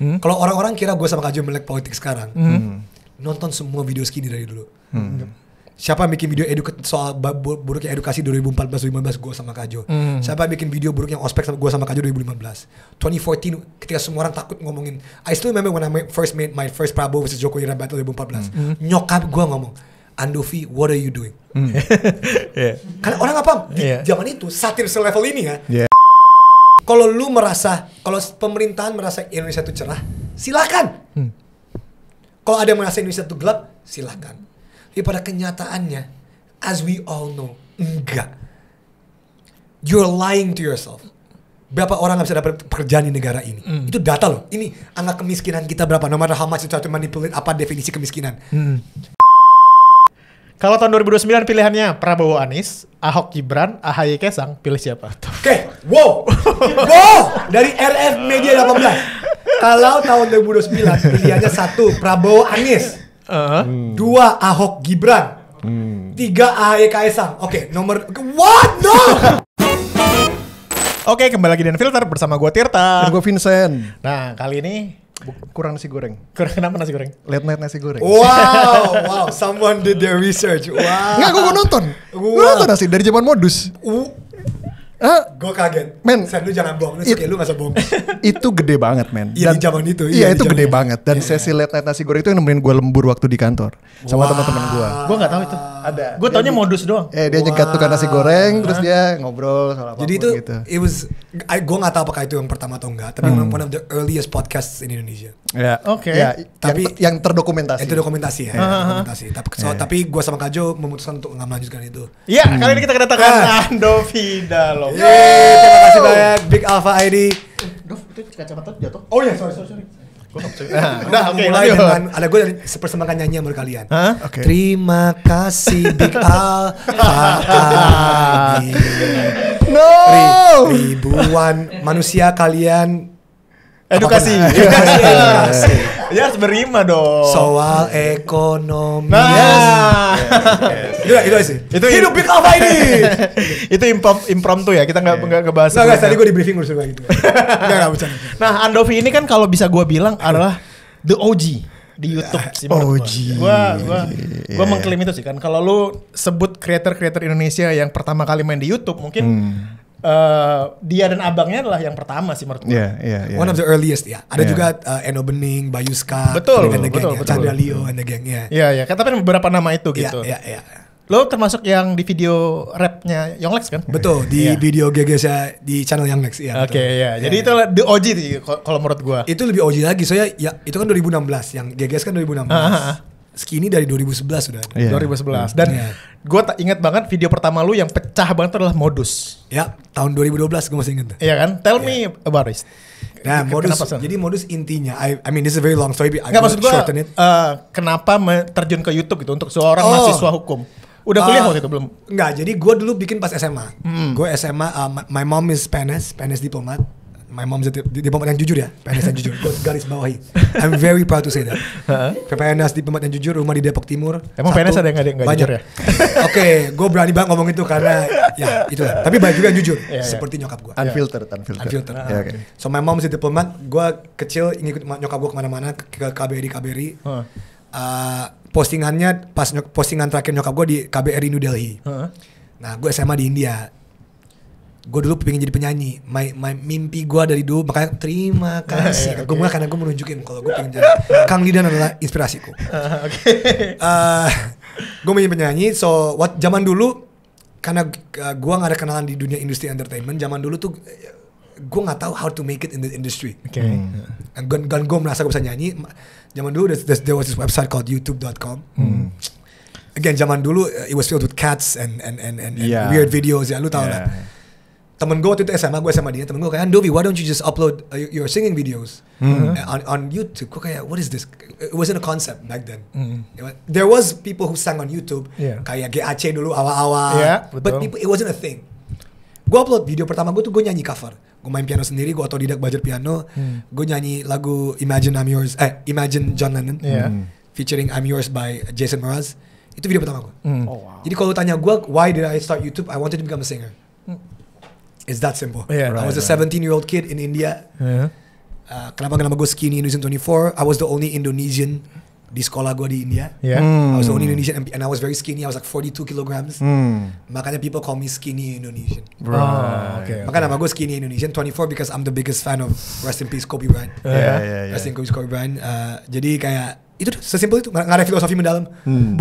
Kalau orang-orang kira gue sama Kajo melek politik sekarang, nonton semua video Skinny dari dulu. Siapa yang bikin video soal buruknya edukasi 2014-2015 gue sama Kajo. Siapa yang bikin video buruknya ospek sama gue sama Kajo 2015. 2014 ketika semua orang takut ngomongin. I still remember when I made my first Prabowo versus Jokowi in battle 2014. Nyokap gue ngomong, Andovi, what are you doing? Karena orang apa? Di zaman itu satir selevel ini ya. Kalau lu merasa, kalau pemerintahan merasa Indonesia itu cerah, silakan. Kalau ada yang merasa Indonesia itu gelap, silakan. Tapi pada kenyataannya, as we all know, enggak. You're lying to yourself. Berapa orang gak bisa dapat pekerjaan di negara ini? Itu data loh. Ini angka kemiskinan kita berapa? No matter how much you try to manipulate, apa definisi kemiskinan? Kalau tahun 2029 pilihannya Prabowo Anies, Ahok Gibran, AHY Kaesang, pilih siapa? Oke, wow, dari RF Media 18. Kalau tahun 2029 pilihannya 1 Prabowo Anies, 2 Ahok Gibran, 3 AHY Kaesang. Oke, nomor what? No. Oke, kembali lagi di Unfilter bersama gue Tirta. Dan gue Vincent. Nah, kali ini kurang nasi goreng. kurang kenapa nasi goreng? Late night nasi goreng. Wow, someone did their research. Wow. Enggak, gue nonton. Gue nonton nasi dari zaman modus. Gue kaget. Men, Sen, lu jangan bohong. Lu suka lu masa bohong. Itu gede banget, men. Iya, di zaman itu. Iya, itu di gede zaman banget. Dan sesi late night nasi goreng itu yang nemenin gue lembur waktu di kantor sama teman-teman gue. Gue nggak tahu itu. Ada. Gue taunya modus doang. Dia nyegat tukang nasi goreng, terus dia ngobrol soal apapun Jadi itu, gitu. gue gak tahu apakah itu yang pertama atau enggak, tapi one of the earliest podcasts in Indonesia. Ya, Oke. Ya, Tapi yang terdokumentasi. Itu dokumentasi ya, dokumentasi. Tapi gue sama Kajo memutuskan untuk nggak melanjutkan itu. Iya, kali ini kita kedatangan Andovi Dalom. Terima kasih banyak Big Alpha ID. Dov, itu kacamata jatuh. Oh iya, sorry. Udah, oke, mulai lanjut. dengan ada gue dari persembahan nyanyian buat kalian. Oke. Terima kasih Big Alpha ID. No. Ribuan manusia kalian Edukasi. edukasi. Ya harus berima dong. Soal ekonomi. Nah. Itu sih. Itu hidup Big Alpha ID. Itu impromptu ya, kita nggak ngebahas. Nggak, tadi gue di briefing udah gitu. Nggak bercanda. Nah, Andovi ini kan kalau bisa gue bilang adalah the OG di YouTube sih menurut OG. Gua mengklaim itu sih kan. Kalau lu sebut creator Indonesia yang pertama kali main di YouTube, mungkin dia dan abangnya adalah yang pertama sih menurut gue. Iya. One of the earliest ya. Ada juga Eno Bening, Bayuska, Betul. Chandra Leo and the gang ya. Iya, kan tapi beberapa nama itu gitu. Iya. Lo termasuk yang di video rapnya Yonglex kan? Betul, di video GG di channel Young Lex ya. Oke, ya. Jadi itu the OG sih kalau menurut gua. Itu lebih OG lagi. Soalnya ya itu kan 2016, yang GGS kan 2016. Skinny dari 2011 sudah ada. 2011. Dan gue tak ingat banget video pertama lu yang pecah banget adalah Modus. Ya, tahun 2012 gue masih ingat. Iya kan? Tell me about it. Nah, jadi Modus intinya, I mean this is a very long story. Nggak, maksud gue, kenapa terjun ke YouTube gitu untuk seorang mahasiswa hukum? Udah kuliah waktu itu belum? Enggak, jadi gue dulu bikin pas SMA. Gue SMA, my mom is PNS diplomat. My mom's diplomat yang jujur ya, PNS yang jujur. Gue garis bawahi. I'm very proud to say that. PNS diplomat yang jujur, rumah di Depok Timur. Emang PNS ada yang nggak jujur ya? Oke, gue berani banget ngomong itu karena ya itulah. Tapi banyak juga yang jujur, seperti nyokap gue. Unfiltered. Okay. So my mom's diplomat. Gue kecil ngikut nyokap gue kemana-mana ke KBRI. Postingannya pas postingan terakhir nyokap gue di KBRI New Delhi. Nah, gue SMA di India. Gue dulu pengen jadi penyanyi. My mimpi gue dari dulu, makanya terima kasih. Gue karena gue menunjukin kalau gue pengen jadi Kang Lidan adalah inspirasiku. Gue menjadi penyanyi. So zaman dulu karena gue nggak ada kenalan di dunia industri entertainment. Zaman dulu tuh gue nggak tahu how to make it in the industry. Dan gue merasa gue bisa nyanyi. Zaman dulu there was this website called youtube.com. Again, zaman dulu it was filled with cats and weird videos ya, lu tau lah. Temen gue waktu itu gue SMA dia, temen gue kayak, Andovi, why don't you just upload your singing videos on YouTube? Gue kayak, what is this? It wasn't a concept back then. There was people who sang on YouTube, kayak GAC dulu awal-awal, but it wasn't a thing. Gue upload video pertama gue tuh gue nyanyi cover. Gue main piano sendiri, gue otodidak belajar piano. Gue nyanyi lagu Imagine John Lennon, featuring I'm Yours by Jason Mraz. Itu video pertama gue. Jadi kalau tanya gue, why did I start YouTube? I wanted to become a singer. It's that simple. I was a 17-year-old kid in India. Kenapa nama gue Skinny Indonesian 24? I was the only Indonesian di sekolah gue di India. I was the only Indonesian and I was very skinny. I was like 42 kilograms. Makanya people call me Skinny Indonesian. Makanya nama gue Skinny Indonesian 24 because I'm the biggest fan of Rest in Peace Kobe Bryant. Rest in Peace Kobe Bryant. Jadi kayak itu sesimpel itu, nggak ada filosofi mendalam.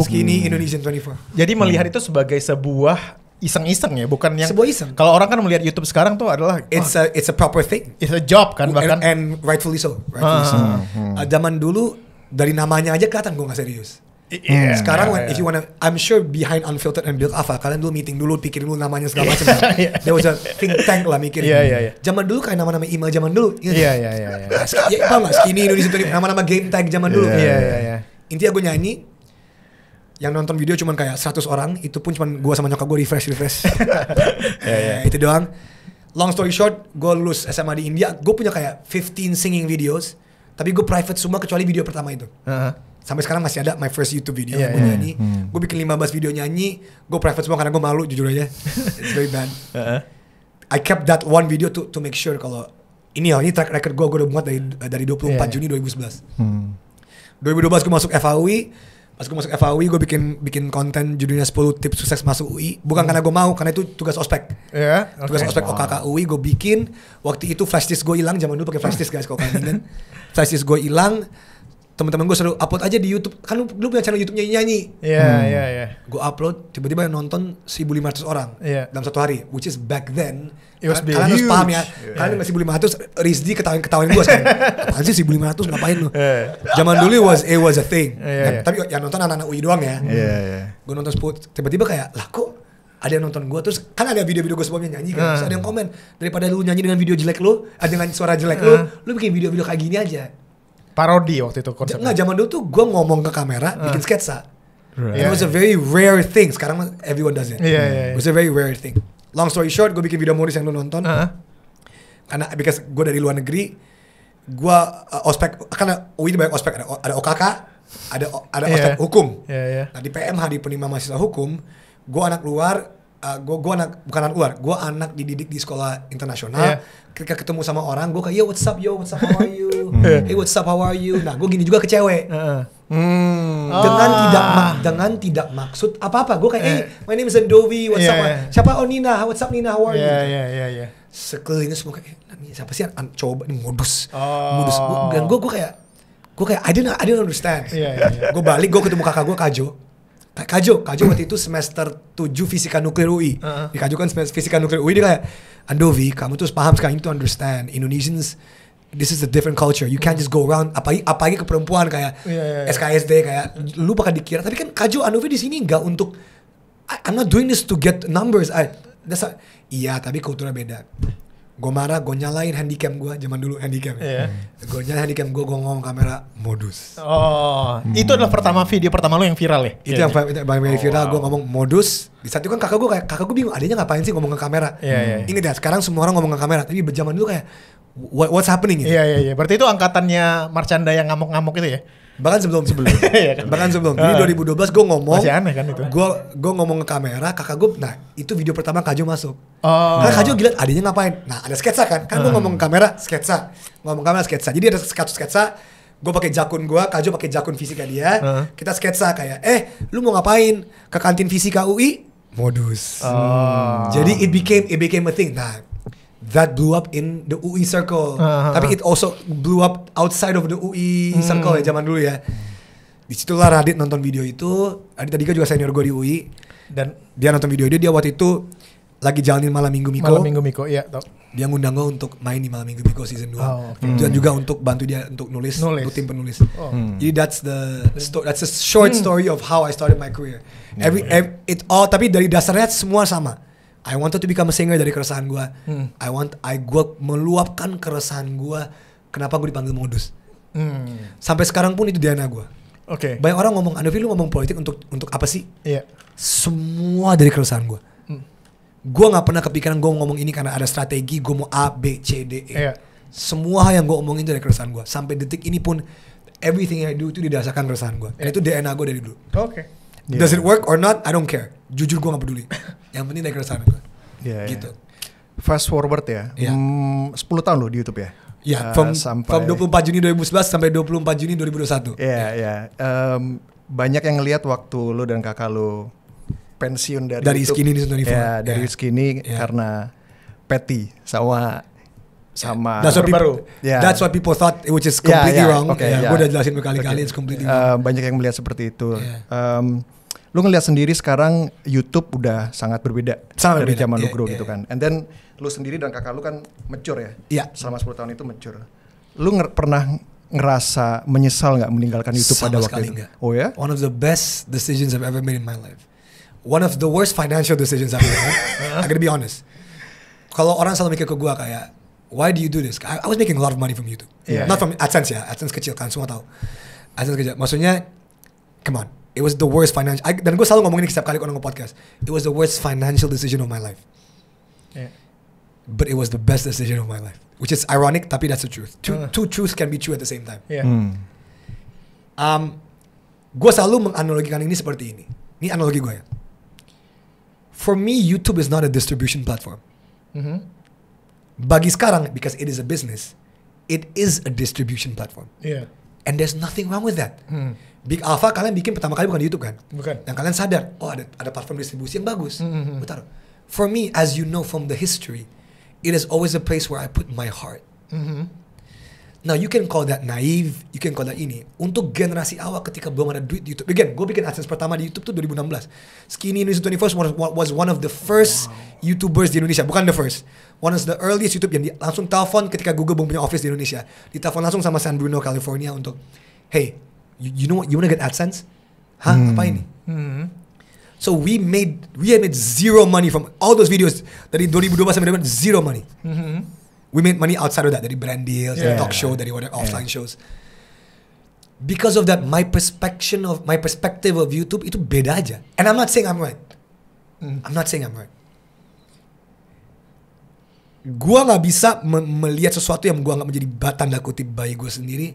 Skinny Indonesian 24. Jadi melihat itu sebagai sebuah iseng-iseng ya, bukan yang sebuah iseng. Kalau orang kan melihat YouTube sekarang tuh adalah it's a proper thing. It's a job kan bahkan. And rightfully so. Zaman dulu dari namanya aja kelihatan gue gak serius. Sekarang if you wanna, I'm sure behind Unfiltered and Build Alpha, kalian dulu meeting dulu, pikirin dulu namanya segala macam. There was a think tank lah mikirin. Zaman dulu kayak nama-nama email zaman dulu. Paham gak? Skinny Indonesia, nama-nama game tag zaman dulu. Intinya gue nyanyi, yang nonton video cuman kayak 100 orang, itu pun cuman gue sama nyokap gue refresh. Itu doang. Long story short, gue lulus SMA di India, gue punya kayak 15 singing videos. Tapi gue private semua kecuali video pertama itu. Sampai sekarang masih ada my first YouTube video gue nyanyi. Gue bikin 15 video nyanyi, gue private semua karena gue malu jujur aja. It's very bad. I kept that one video to make sure kalau ini track record gue udah muat dari 24 Juni 2011. 2012 gue masuk FAUI. Pas gue masuk FAUI gue bikin konten judulnya 10 tips sukses masuk UI. Bukan karena gue mau, karena itu tugas ospek. Tugas ospek OKK UI gue bikin. Waktu itu flash disk gue hilang, zaman dulu pakai flash disk guys kalau kalian ingat. Flash disk gue hilang. Teman-teman gue suruh upload aja di YouTube. Kan lu punya channel YouTube nyanyi. Gue upload, tiba-tiba yang nonton 1.500 orang dalam satu hari, which is back then. Kalian harus paham ya. Kalian masih 1.500, Rizdi ketawain gue sekarang. Apaan sih 1.500 ngapain lu? Zaman dulu it was a thing. Tapi yang nonton anak-anak UI doang ya. Gue nonton 10, tiba-tiba kayak, lah kok ada yang nonton gue, terus kan ada video-video gue sebelumnya nyanyi kan, terus ada yang komen, daripada lu nyanyi dengan video jelek lu, dengan suara jelek lu bikin video-video kayak gini aja. Parodi waktu itu konsepnya. Nggak, zaman dulu tuh gue ngomong ke kamera, bikin sketsa. It was a very rare thing. Sekarang everyone does it. It was a very rare thing. Long story short, gue bikin video modus yang lu nonton. Karena because gue dari luar negeri, gue ospek, karena UI banyak ospek, ada OKK, ada ospek hukum. Nah di PMH, di Penima Mahasiswa Hukum, gue anak luar, gue anak bukan anak luar, gue anak dididik di sekolah internasional. Ketika ketemu sama orang, gue kayak yo what's up, how are you? Hey what's up, how are you? Nah gue gini juga ke cewek. Dengan tidak maksud apa-apa. Gue kayak hey my name is Andovi, what's up? Siapa? Oh Nina, what's up Nina, how are you? Sekelilingnya semua kayak siapa sih? Coba ini modus. Dan gue kayak I didn't understand. Gue balik, gue ketemu kakak gue Kajo waktu itu semester 7 Fisika Nuklir UI. Di Kajo kan Fisika Nuklir UI, dia kayak, Andovi, kamu tuh paham sekarang to understand Indonesians, this is a different culture. You can't just go around apalagi ke perempuan kayak SKSD kayak lu bakal dikira. Tapi kan Kajo, Andovi di sini enggak untuk I'm not doing this to get numbers. Iya, tapi kulturnya beda. Gue marah, gue nyalain handycam gue, zaman dulu handycam. Gue nyalain handycam gue ngomong kamera modus. Itu adalah video pertama lo yang viral ya? Itu yang paling viral, gue ngomong modus. Di saat itu kan kakak gue bingung, adanya ngapain sih ngomong ke kamera. Ingat ya, sekarang semua orang ngomong ke kamera, tapi zaman dulu kayak what's happening gitu. Berarti itu angkatannya Marcanda yang ngamuk-ngamuk itu ya? Bahkan sebelum. Jadi 2012 gue ngomong. Masih aneh kan itu. Gue ngomong ke kamera, kakak gue, nah itu video pertama Kajo masuk. Karena Kajo gila, adanya ngapain? Nah ada sketsa kan? Kan gue ngomong ke kamera, sketsa. Jadi ada sketsa. Gue pakai jakun gue, Kajo pakai jakun fisika dia. Kita sketsa kayak, lu mau ngapain? Ke kantin fisika UI? Modus. Jadi it became a thing. Nah, that blew up in the UI circle. Tapi it also blew up outside of the UI circle ya zaman dulu ya. Disitulah Radit nonton video itu. Radit tadi kan juga senior gue di UI. Dan dia nonton video dia waktu itu lagi jalanin Malam Minggu Miko. Iya tau. Dia ngundang gue untuk main di Malam Minggu Miko season 2. Dan juga untuk bantu dia untuk nulis. Untuk tim penulis. Jadi that's a short story of how I started my career. Tapi dari dasarnya semua sama. I wanted to become a singer dari keresahan gue. Gue meluapkan keresahan gue. Kenapa gue dipanggil modus? Sampai sekarang pun itu DNA gue. Banyak orang ngomong, Andovi lu ngomong politik untuk apa sih? Semua dari keresahan gue. Gue nggak pernah kepikiran gue ngomong ini karena ada strategi. Gue mau A, B, C, D, E. Semua hal yang gue omongin itu dari keresahan gue. Sampai detik ini pun everything I do itu didasarkan keresahan gue. Dan itu DNA gue dari dulu. Does it work or not? I don't care. Jujur gue gak peduli. Yang penting dari keresahan gue. Gitu. Fast forward ya. 10 tahun lo di YouTube ya? Ya, from 24 Juni 2011 sampai 24 Juni 2021. Iya. Banyak yang ngelihat waktu lu dan kakak lu pensiun dari YouTube. Skinny News 24. Ya, dari Skinny karena Patty sama That's what people thought, which is completely wrong. Gue udah jelasin berkali-kali, it's completely wrong. Banyak yang melihat seperti itu. Lu ngelihat sendiri sekarang YouTube udah sangat berbeda dari zaman lu grow gitu kan. And then lu sendiri dan kakak lu kan mature ya. Iya. Selama 10 tahun itu mature. Lu pernah ngerasa menyesal nggak meninggalkan YouTube pada waktu itu? Enggak. Oh ya? One of the best decisions I've ever made in my life. One of the worst financial decisions I've ever made. I gotta be honest. Kalau orang selalu mikir ke gue kayak, why do you do this? I was making a lot of money from YouTube. Not from AdSense ya. AdSense kecil kan, semua tahu. AdSense kecil. Maksudnya, come on. It was the worst financial. Dan gue selalu ngomongin ini setiap kali orang nge-podcast. It was the worst financial decision of my life. Yeah. But it was the best decision of my life. Which is ironic, tapi that's the truth. Two truths can be true at the same time. Yeah. Gue selalu menganalogikan ini seperti ini. Ini analogi gue ya. For me, YouTube is not a distribution platform. Bagi sekarang, because it is a business, it is a distribution platform. Yeah. And there's nothing wrong with that. Big Alpha kalian bikin pertama kali bukan di YouTube kan? Bukan. Dan kalian sadar, oh ada platform distribusi yang bagus. Taruh. For me, as you know from the history, it is always a place where I put my heart. Now you can call that naive, you can call that ini. Untuk generasi awal ketika belum ada duit di YouTube. Again, gue bikin AdSense pertama di YouTube tuh 2016. Skinny News 24 was one of the first YouTubers di Indonesia. Bukan the first. One of the earliest YouTube yang langsung telepon ketika Google belum punya office di Indonesia. Ditelepon langsung sama San Bruno, California untuk, hey, you know what, you wanna get AdSense? Hah? Apa ini? So we had zero money from all those videos. Dari 2012 sampai 2012, zero money. We made money outside of that, dari brand deals, dari talk show, dari offline shows. Because of that, my perspective of YouTube itu beda aja. And I'm not saying I'm right. I'm not saying I'm right. Gua nggak bisa melihat sesuatu yang gua nggak menjadi tanda kutip bayi gua sendiri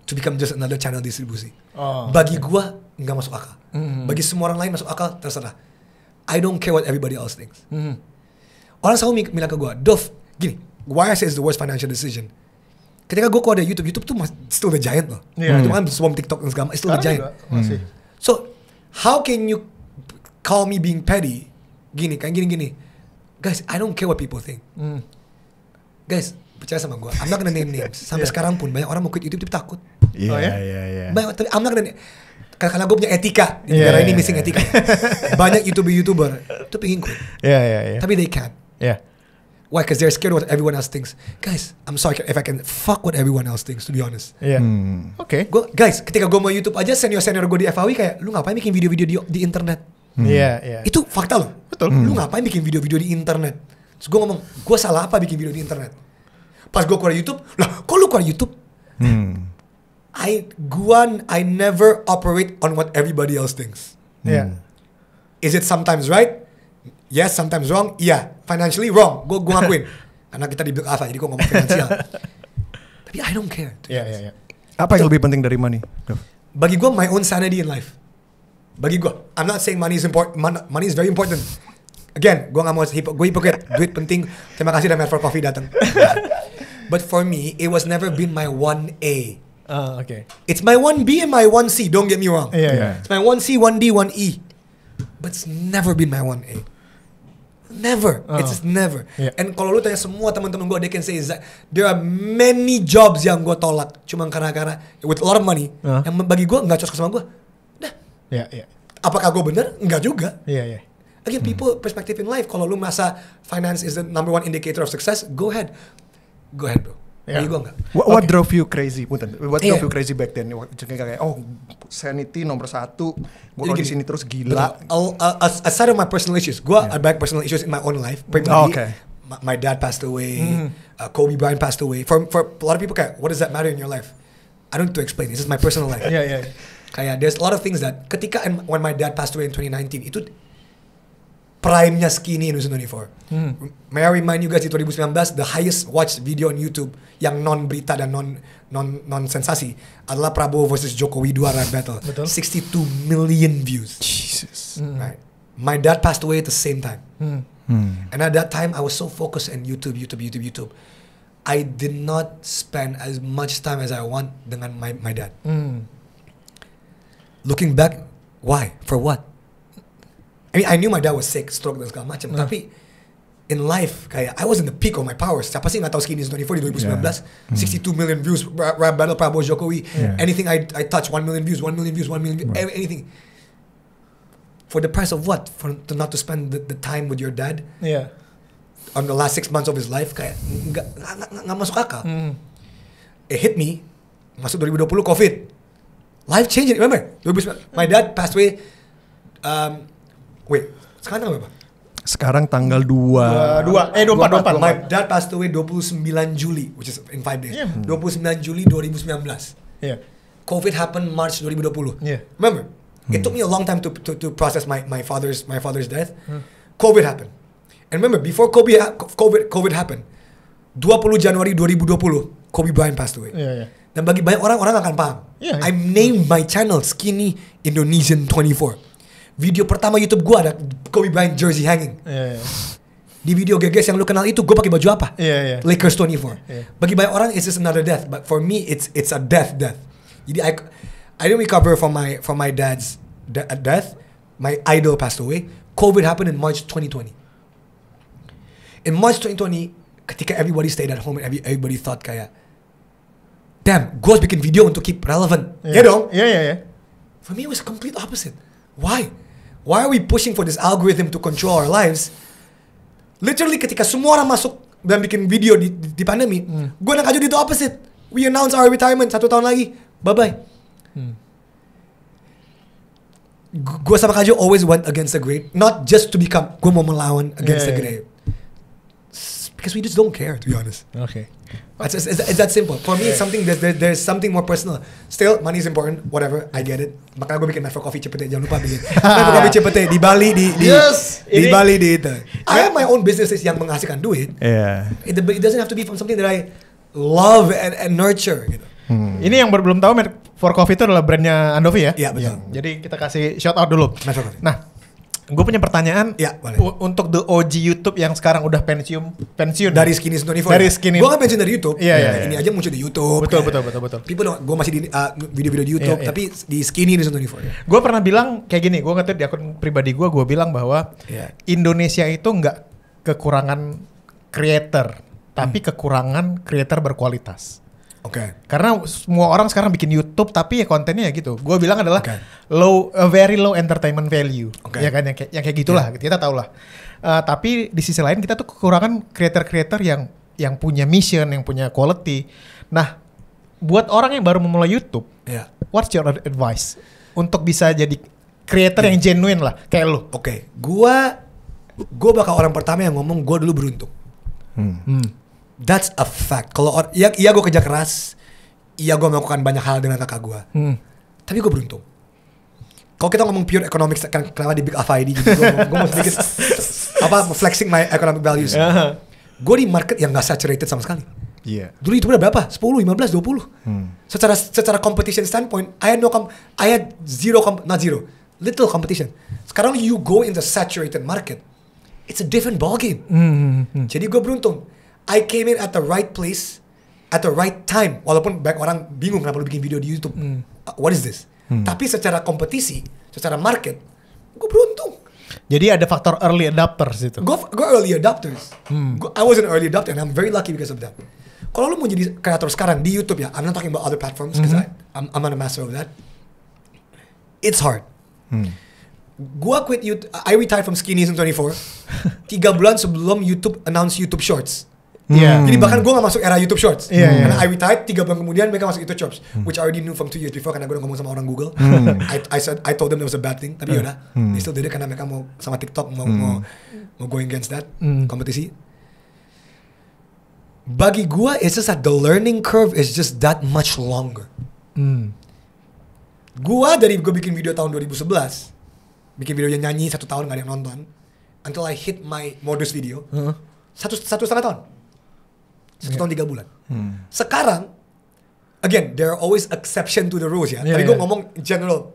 to become just another channel distribusi. Bagi gua nggak masuk akal. Bagi semua orang lain masuk akal, terserah. I don't care what everybody else thinks. Orang selalu bilang ke gua, Dov, gini, why I say it's the worst financial decision. Ketika gue keluar dari YouTube tuh still the giant loh. Itu kan sebelum TikTok dan segala, still the giant. So, how can you call me being petty? Gini. Guys, I don't care what people think. Guys, percaya sama gue. I'm not gonna name names. Sampai sekarang pun banyak orang mau quit YouTube tapi takut. Iya. Banyak, I'm not gonna karena gue punya etika di negara ini missing etika. Banyak YouTuber itu pengen quit. Tapi they can't. Why? Because they're scared of what everyone else thinks. Guys, I'm sorry if I can fuck what everyone else thinks, to be honest. Oke. Guys, ketika gue mau YouTube aja, senior gue di FAW kayak, lu ngapain bikin video-video di internet? Itu fakta loh. Betul. Lu ngapain bikin video-video di internet? Terus gue ngomong, gue salah apa bikin video di internet? Pas gue keluar YouTube, lah kok lu keluar YouTube? I never operate on what everybody else thinks. Is it sometimes right? Yes, sometimes wrong. Iya, financially wrong. Gue ngakuin. Karena kita di Big Alpha, jadi gue ngomong finansial. Tapi I don't care. Apa yang lebih penting dari money? Bagi gue, my own sanity in life. Bagi gue, I'm not saying money is important. Money is very important. Again, gue gak mau gue hypocrite. Duit penting. Terima kasih dan Mad for Coffee datang. But for me, it was never been my 1A. Okay. It's my 1B and my 1C. Don't get me wrong. It's my 1C, 1D, 1E. But it's never been my 1A. Never. It's just never. And kalau lu tanya semua teman-teman gue, they can say that there are many jobs yang gue tolak cuma karena with a lot of money yang bagi gue nggak cocok sama gue. Apakah gue bener? Enggak juga. Again, people perspective in life. Kalau lu merasa finance is the number one indicator of success, go ahead bro. Bagi gue enggak. What drove you crazy? What drove you crazy back then? Kayak sanity nomor 1. Gue di sini terus gila. Aside of my personal issues, I banyak personal issues in my own life. My dad passed away. Kobe Bryant passed away. For a lot of people, kayak, what does that matter in your life? I don't need to explain. This is my personal life. Kayak there's a lot of things that ketika when my dad passed away in 2019 itu prime-nya Skinny News 24. May I remind you guys, di 2019, the highest watched video on YouTube yang non-berita dan non-sensasi adalah Prabowo versus Jokowi 2 rap battle. Betul. 62 million views. Jesus. Right. My dad passed away at the same time. And at that time, I was so focused on YouTube. I did not spend as much time as I want dengan my dad. Looking back, why? For what? I mean, I knew my dad was sick, stroke dan segala macam. Tapi in life, kayak I was in the peak of my powers. Siapa sih nggak tahu Skinny 24 di 2019? 62 million views, rap battle Prabowo Jokowi. Anything I touch, 1 million views, 1 million views, 1 million views, anything. For the price of what? Not to spend the time with your dad? Yeah. On the last 6 months of his life, kayak nggak masuk akal. It hit me, masuk 2020 COVID, life changing. Remember, 2019, my dad passed away. Sekarang tanggal berapa? Sekarang tanggal 24. My dad passed away 29 Juli, which is in 5 days. 29 Juli 2019. Yeah. COVID happened March 2020. Yeah. Remember, it took me a long time to process my father's death. COVID happened. And remember, before COVID happened, 20 Januari 2020, Kobe Bryant passed away. Yeah. Dan bagi banyak orang akan paham. Yeah. I named my channel Skinny Indonesian 24. Video pertama YouTube gue ada Kobe Bryant jersey hanging. Yeah. Di video Geges yang lu kenal itu gue pakai baju apa? Yeah. Lakers 24. Yeah. Bagi banyak orang it's just another death, but for me it's a death. Jadi I didn't recover from my dad's death. My idol passed away. COVID happened in March 2020. In March 2020, ketika everybody stayed at home and everybody thought kayak, damn, gue harus bikin video untuk keep relevant. Yeah. Ya dong? Yeah. For me, it was complete opposite. Why? Why are we pushing for this algorithm to control our lives? Literally ketika semua orang masuk dan bikin video di pandemi, gue nak aja itu opposite. We announce our retirement 1 tahun lagi. Bye-bye. Gue sama Kajo always went against the grain. Not just to become, gue mau melawan against the grain. Because we just don't care, to be honest. Okay. It's that simple. For me, it's something there's something more personal. Still, money is important. Whatever, I get it. Makanya gue bikin Metro Coffee Cepete. Jangan lupa bikin Metro Coffee Cepete di Bali di Bali di itu. I have my own businesses yang menghasilkan duit. Yeah. It doesn't have to be from something that I love and nurture. Gitu. Ini yang belum tahu, For Coffee itu adalah brandnya Andovi ya? Iya betul. Jadi kita kasih shout out dulu. Metro Coffee. Nah, gue punya pertanyaan. Ya, boleh. Untuk the OG YouTube yang sekarang udah pensiun dari Skinny 24. Dari Skinny. Gue kan pensiun dari YouTube. Iya. Ini aja muncul di YouTube. Betul. People know, gue masih di video-video di YouTube, tapi di Skinny 24. Gue pernah bilang kayak gini, gue ngerti di akun pribadi gue bilang bahwa Indonesia itu nggak kekurangan creator, tapi kekurangan creator berkualitas. Oke. Karena semua orang sekarang bikin YouTube tapi ya kontennya ya gitu. Gue bilang adalah very low entertainment value. Ya kan yang kayak gitulah. Kita tahu lah. Tapi di sisi lain kita tuh kekurangan creator yang punya mission, yang punya quality. Nah, buat orang yang baru memulai YouTube, what's your advice untuk bisa jadi creator yang genuine lah kayak lu? Oke. Gue bakal orang pertama yang ngomong gue dulu beruntung. That's a fact. Kalau iya gue kerja keras, iya gue melakukan banyak hal dengan kakak gue. Tapi gue beruntung. Kalau kita ngomong pure economics, kan kenapa di Big Alpha ID gitu, gue mau sedikit flexing my economic values. Gue di market yang gak saturated sama sekali. Dulu itu berapa? 10, 15, 20. Secara competition standpoint, I had little competition. Sekarang you go in the saturated market, it's a different ballgame. Jadi gue beruntung. I came in at the right place, at the right time. Walaupun banyak orang bingung kenapa lu bikin video di YouTube. What is this? Tapi secara kompetisi, secara market, gue beruntung. Jadi ada faktor early adopters itu. Gue early adopters. I was an early adopter and I'm very lucky because of that. Kalau lu mau jadi kreator sekarang di YouTube ya, I'm not talking about other platforms because I'm not a master of that. It's hard. Gue quit YouTube. I retired from Skinny 24 3 bulan sebelum YouTube announce YouTube Shorts. Jadi bahkan gue gak masuk era YouTube Shorts. Karena I retired 3 bulan kemudian mereka masuk YouTube Shorts, which I already knew from 2 years before karena gue udah ngomong sama orang Google. I told them that was a bad thing, tapi yaudah, they still did it karena mereka mau sama TikTok mau going against that kompetisi. Bagi gue, it's just that the learning curve is just that much longer. Gue dari gue bikin video tahun 2011, bikin video yang nyanyi 1 tahun gak ada yang nonton, until I hit my modus video, 1,5 tahun. 1 tahun 3 bulan. Sekarang, again, there are always exception to the rules ya. Tadi gue ngomong general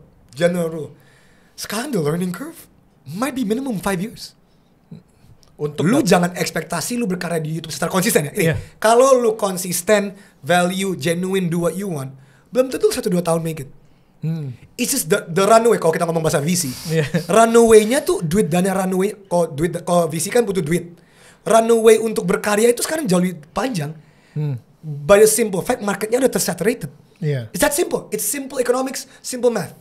rule. Sekarang the learning curve might be minimum 5 years. Lu jangan ekspektasi lu berkarya di YouTube secara konsisten ya. Ini, kalau lu konsisten, value, genuine, do what you want, belum tentu 1-2 tahun make it. It's just the runway. Kalau kita ngomong bahasa VC, runway-nya tuh duit, dana runway. Kalau VC kan butuh duit. Runway untuk berkarya itu sekarang jauh lebih panjang. By the simple fact, marketnya udah tersaturated. It's that simple. It's simple economics, simple math.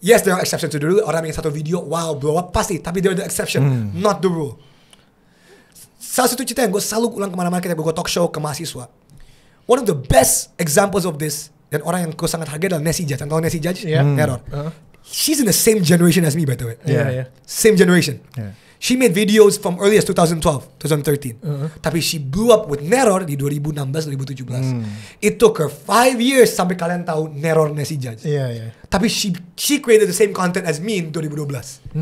Yes, there are exceptions to the rule. Orang yang satu video, wow, blow up pasti. Tapi they're the exception, not the rule. Salah satu cerita yang gue selalu ulang kemana-mana ketika gue talk show ke mahasiswa. One of the best examples of this, dan orang yang gue sangat hargai adalah Nessie Judge. Tahu Nessie Judge? Terror. She's in the same generation as me, by the way. Same generation. She made videos from early as 2012, 2013. Tapi she blew up with Neror di 2016, 2017. It took her 5 years sampai kalian tahu Neror Nessie Judge. Tapi she created the same content as me in 2012.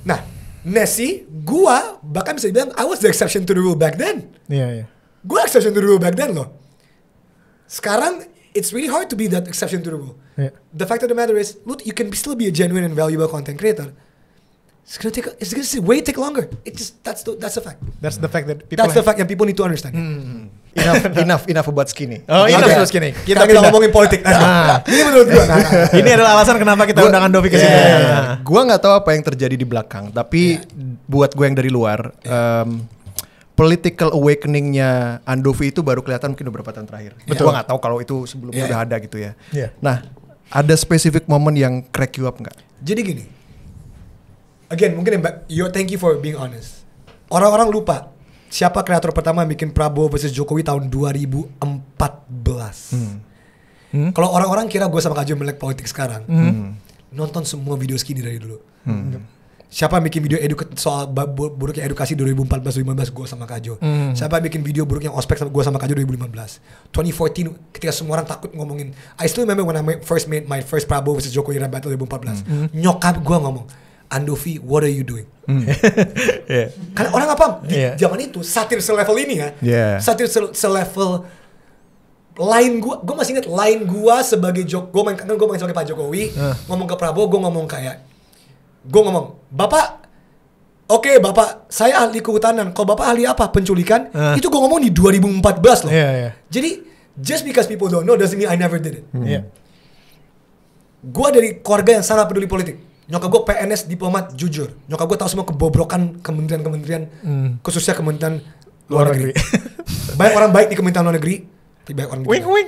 Nah, Nessie, gua bahkan bisa dibilang I was the exception to the rule back then. Gua exception to the rule back then loh. Sekarang it's really hard to be that exception to the rule. The fact of the matter is, look, you can still be a genuine and valuable content creator. It's gonna take longer. That's the fact. That's the fact that that's the fact yang people need to understand. Enough about skinny. Enough about skinny. Kita ngomongin politik. Ini menurut gua. Ini adalah alasan kenapa kita undang Andovi ke sini. Gua nggak tahu apa yang terjadi di belakang, tapi buat gue yang dari luar, political awakening-nya Andovi itu baru kelihatan mungkin beberapa tahun terakhir. Gua nggak tahu kalau itu sebelumnya udah ada gitu ya. Nah, ada specific moment yang crack you up nggak? Jadi gini. Again, mungkin thank you for being honest. Orang-orang lupa siapa kreator pertama yang bikin Prabowo versus Jokowi tahun 2014. Kalau orang-orang kira gue sama Kak Jo melek politik sekarang, nonton semua video skinny dari dulu. Siapa yang bikin video soal buruknya edukasi 2014-2015, gue sama Kak Jo. Siapa yang bikin video buruknya ospek sama gue sama Kak Jo 2015. 2014 ketika semua orang takut ngomongin. I still remember when I first made my first Prabowo versus Jokowi rap battle 2014. Nyokap gue ngomong, Andovi, what are you doing? Karena orang apa? Di zaman itu satir selevel ini ya. Satir selevel line gue masih ingat line gue sebagai gue main sebagai Pak Jokowi, ngomong ke Prabowo, gue ngomong Bapak, oke, Bapak, saya ahli kehutanan. Kalau Bapak ahli apa? Penculikan. Itu gue ngomong di 2014 loh. Jadi just because people don't know doesn't mean I never did it. Gue dari keluarga yang sangat peduli politik. Nyokap gue PNS diplomat jujur. Nyokap gue tahu semua kebobrokan kementerian-kementerian, khususnya kementerian luar negeri. Banyak orang baik di kementerian luar negeri, tapi banyak orang wing.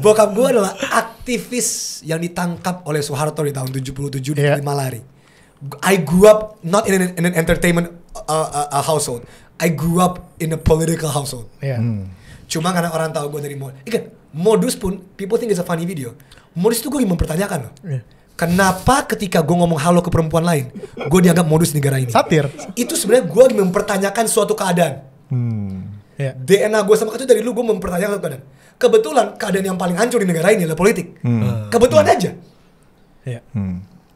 Bokap gue adalah aktivis yang ditangkap oleh Soeharto di tahun 77 di Malari. I grew up not in an entertainment household. I grew up in a political household. Cuma karena orang tahu gue dari modus pun, people think it's a funny video. Modus itu gue mempertanyakan loh. Kenapa ketika gue ngomong halo ke perempuan lain, gue dianggap modus negara ini? Satir. Itu sebenarnya gue mempertanyakan suatu keadaan. DNA gue sama itu dari dulu gue mempertanyakan suatu keadaan. Kebetulan keadaan yang paling hancur di negara ini adalah politik. Kebetulan aja.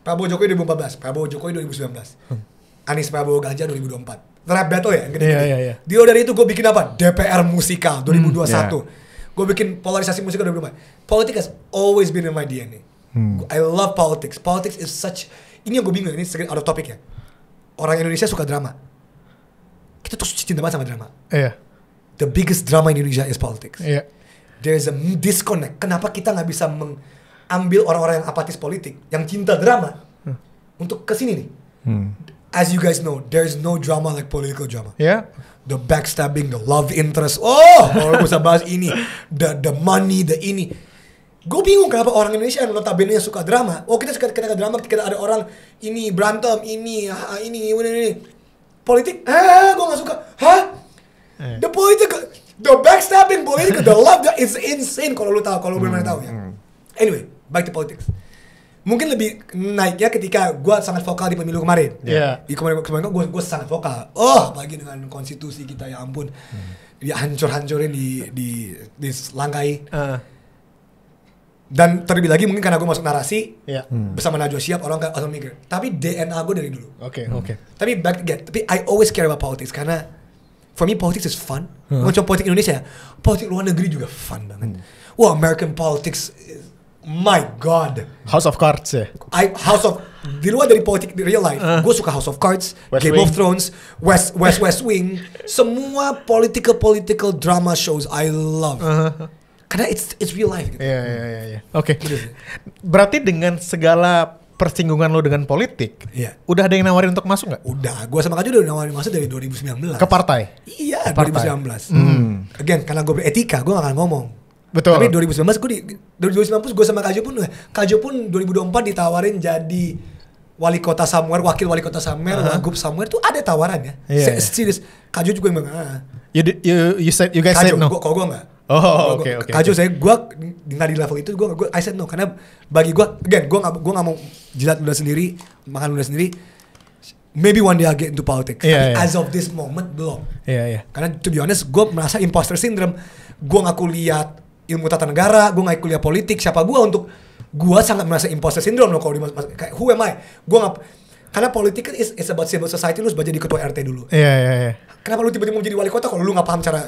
Prabowo Jokowi 2014, Prabowo Jokowi 2019, Anies Prabowo Ganjar 2024. Rap battle ya, gede-gede. Di luar dari itu gue bikin apa? DPR musikal 2021. Gue bikin polarisasi musikal 2024. Politics has always been in my DNA. I love politics. Politics is such. Ini yang gue bingung. Ini sedikit out of topic ya. Orang Indonesia suka drama. Kita tuh cinta banget sama drama. The biggest drama in Indonesia is politics. There's a disconnect. Kenapa kita nggak bisa mengambil orang-orang yang apatis politik, yang cinta drama, untuk kesini nih? As you guys know, there's no drama like political drama. The backstabbing, the love interest. Kalau gue bisa bahas ini, the money, the ini. Gue bingung kenapa orang Indonesia yang notabene suka drama. Kita suka drama ketika ada orang ini berantem, ini. Politik, gue gak suka. The political, the backstabbing political, the love, that is insane kalau lu tahu, kalau lu benar-benar tahu ya. Anyway, back to politics. Mungkin lebih naiknya ketika gue sangat vokal di pemilu kemarin. Di kemarin gue sangat vokal. Apalagi dengan konstitusi kita, ya ampun. Dia hancur-hancurin di langkai. Dan terlebih lagi mungkin karena gue masuk narasi bersama Najwa Shihab, orang langsung mikir. Tapi DNA gue dari dulu. Tapi tapi I always care about politics karena for me politics is fun. Bukan cuma politik Indonesia, politik luar negeri juga fun banget. Wah, American politics, my God. House of Cards ya. di luar dari politik di real life, gue suka House of Cards, Game of Thrones, West Wing, semua political drama shows I love. Karena it's real life. Gitu. Iya. Oke. Berarti dengan segala persinggungan lo dengan politik, udah ada yang nawarin untuk masuk nggak? Udah, gue sama Kaju udah nawarin masuk dari 2019. Ke partai? Iya, 2019. Again, karena gue beretika, gue gak akan ngomong. Betul. Tapi 2019 gue sama Kaju pun 2024 ditawarin jadi wali kota somewhere, wakil wali kota somewhere, wagub somewhere tuh ada tawarannya. Serius. Kaju juga yang bilang, You guys said no. Kalau gue nggak. Oh, oke. Kaju saya, gue nggak di level itu, I said no karena bagi gue, again, gue nggak mau jilat ludah sendiri, makan ludah sendiri. Maybe one day I'll get into politics. Tapi as of this moment belum. Iya. Karena to be honest, gue merasa imposter syndrome. Gue nggak kuliah ilmu tata negara, gue nggak kuliah politik. Siapa gue untuk? Gue sangat merasa imposter syndrome loh kalau kayak who am I? Gue nggak. Karena politik kan is about civil society, lu sebagai jadi ketua RT dulu. Iya. Kenapa lu tiba-tiba mau jadi wali kota kalau lu nggak paham cara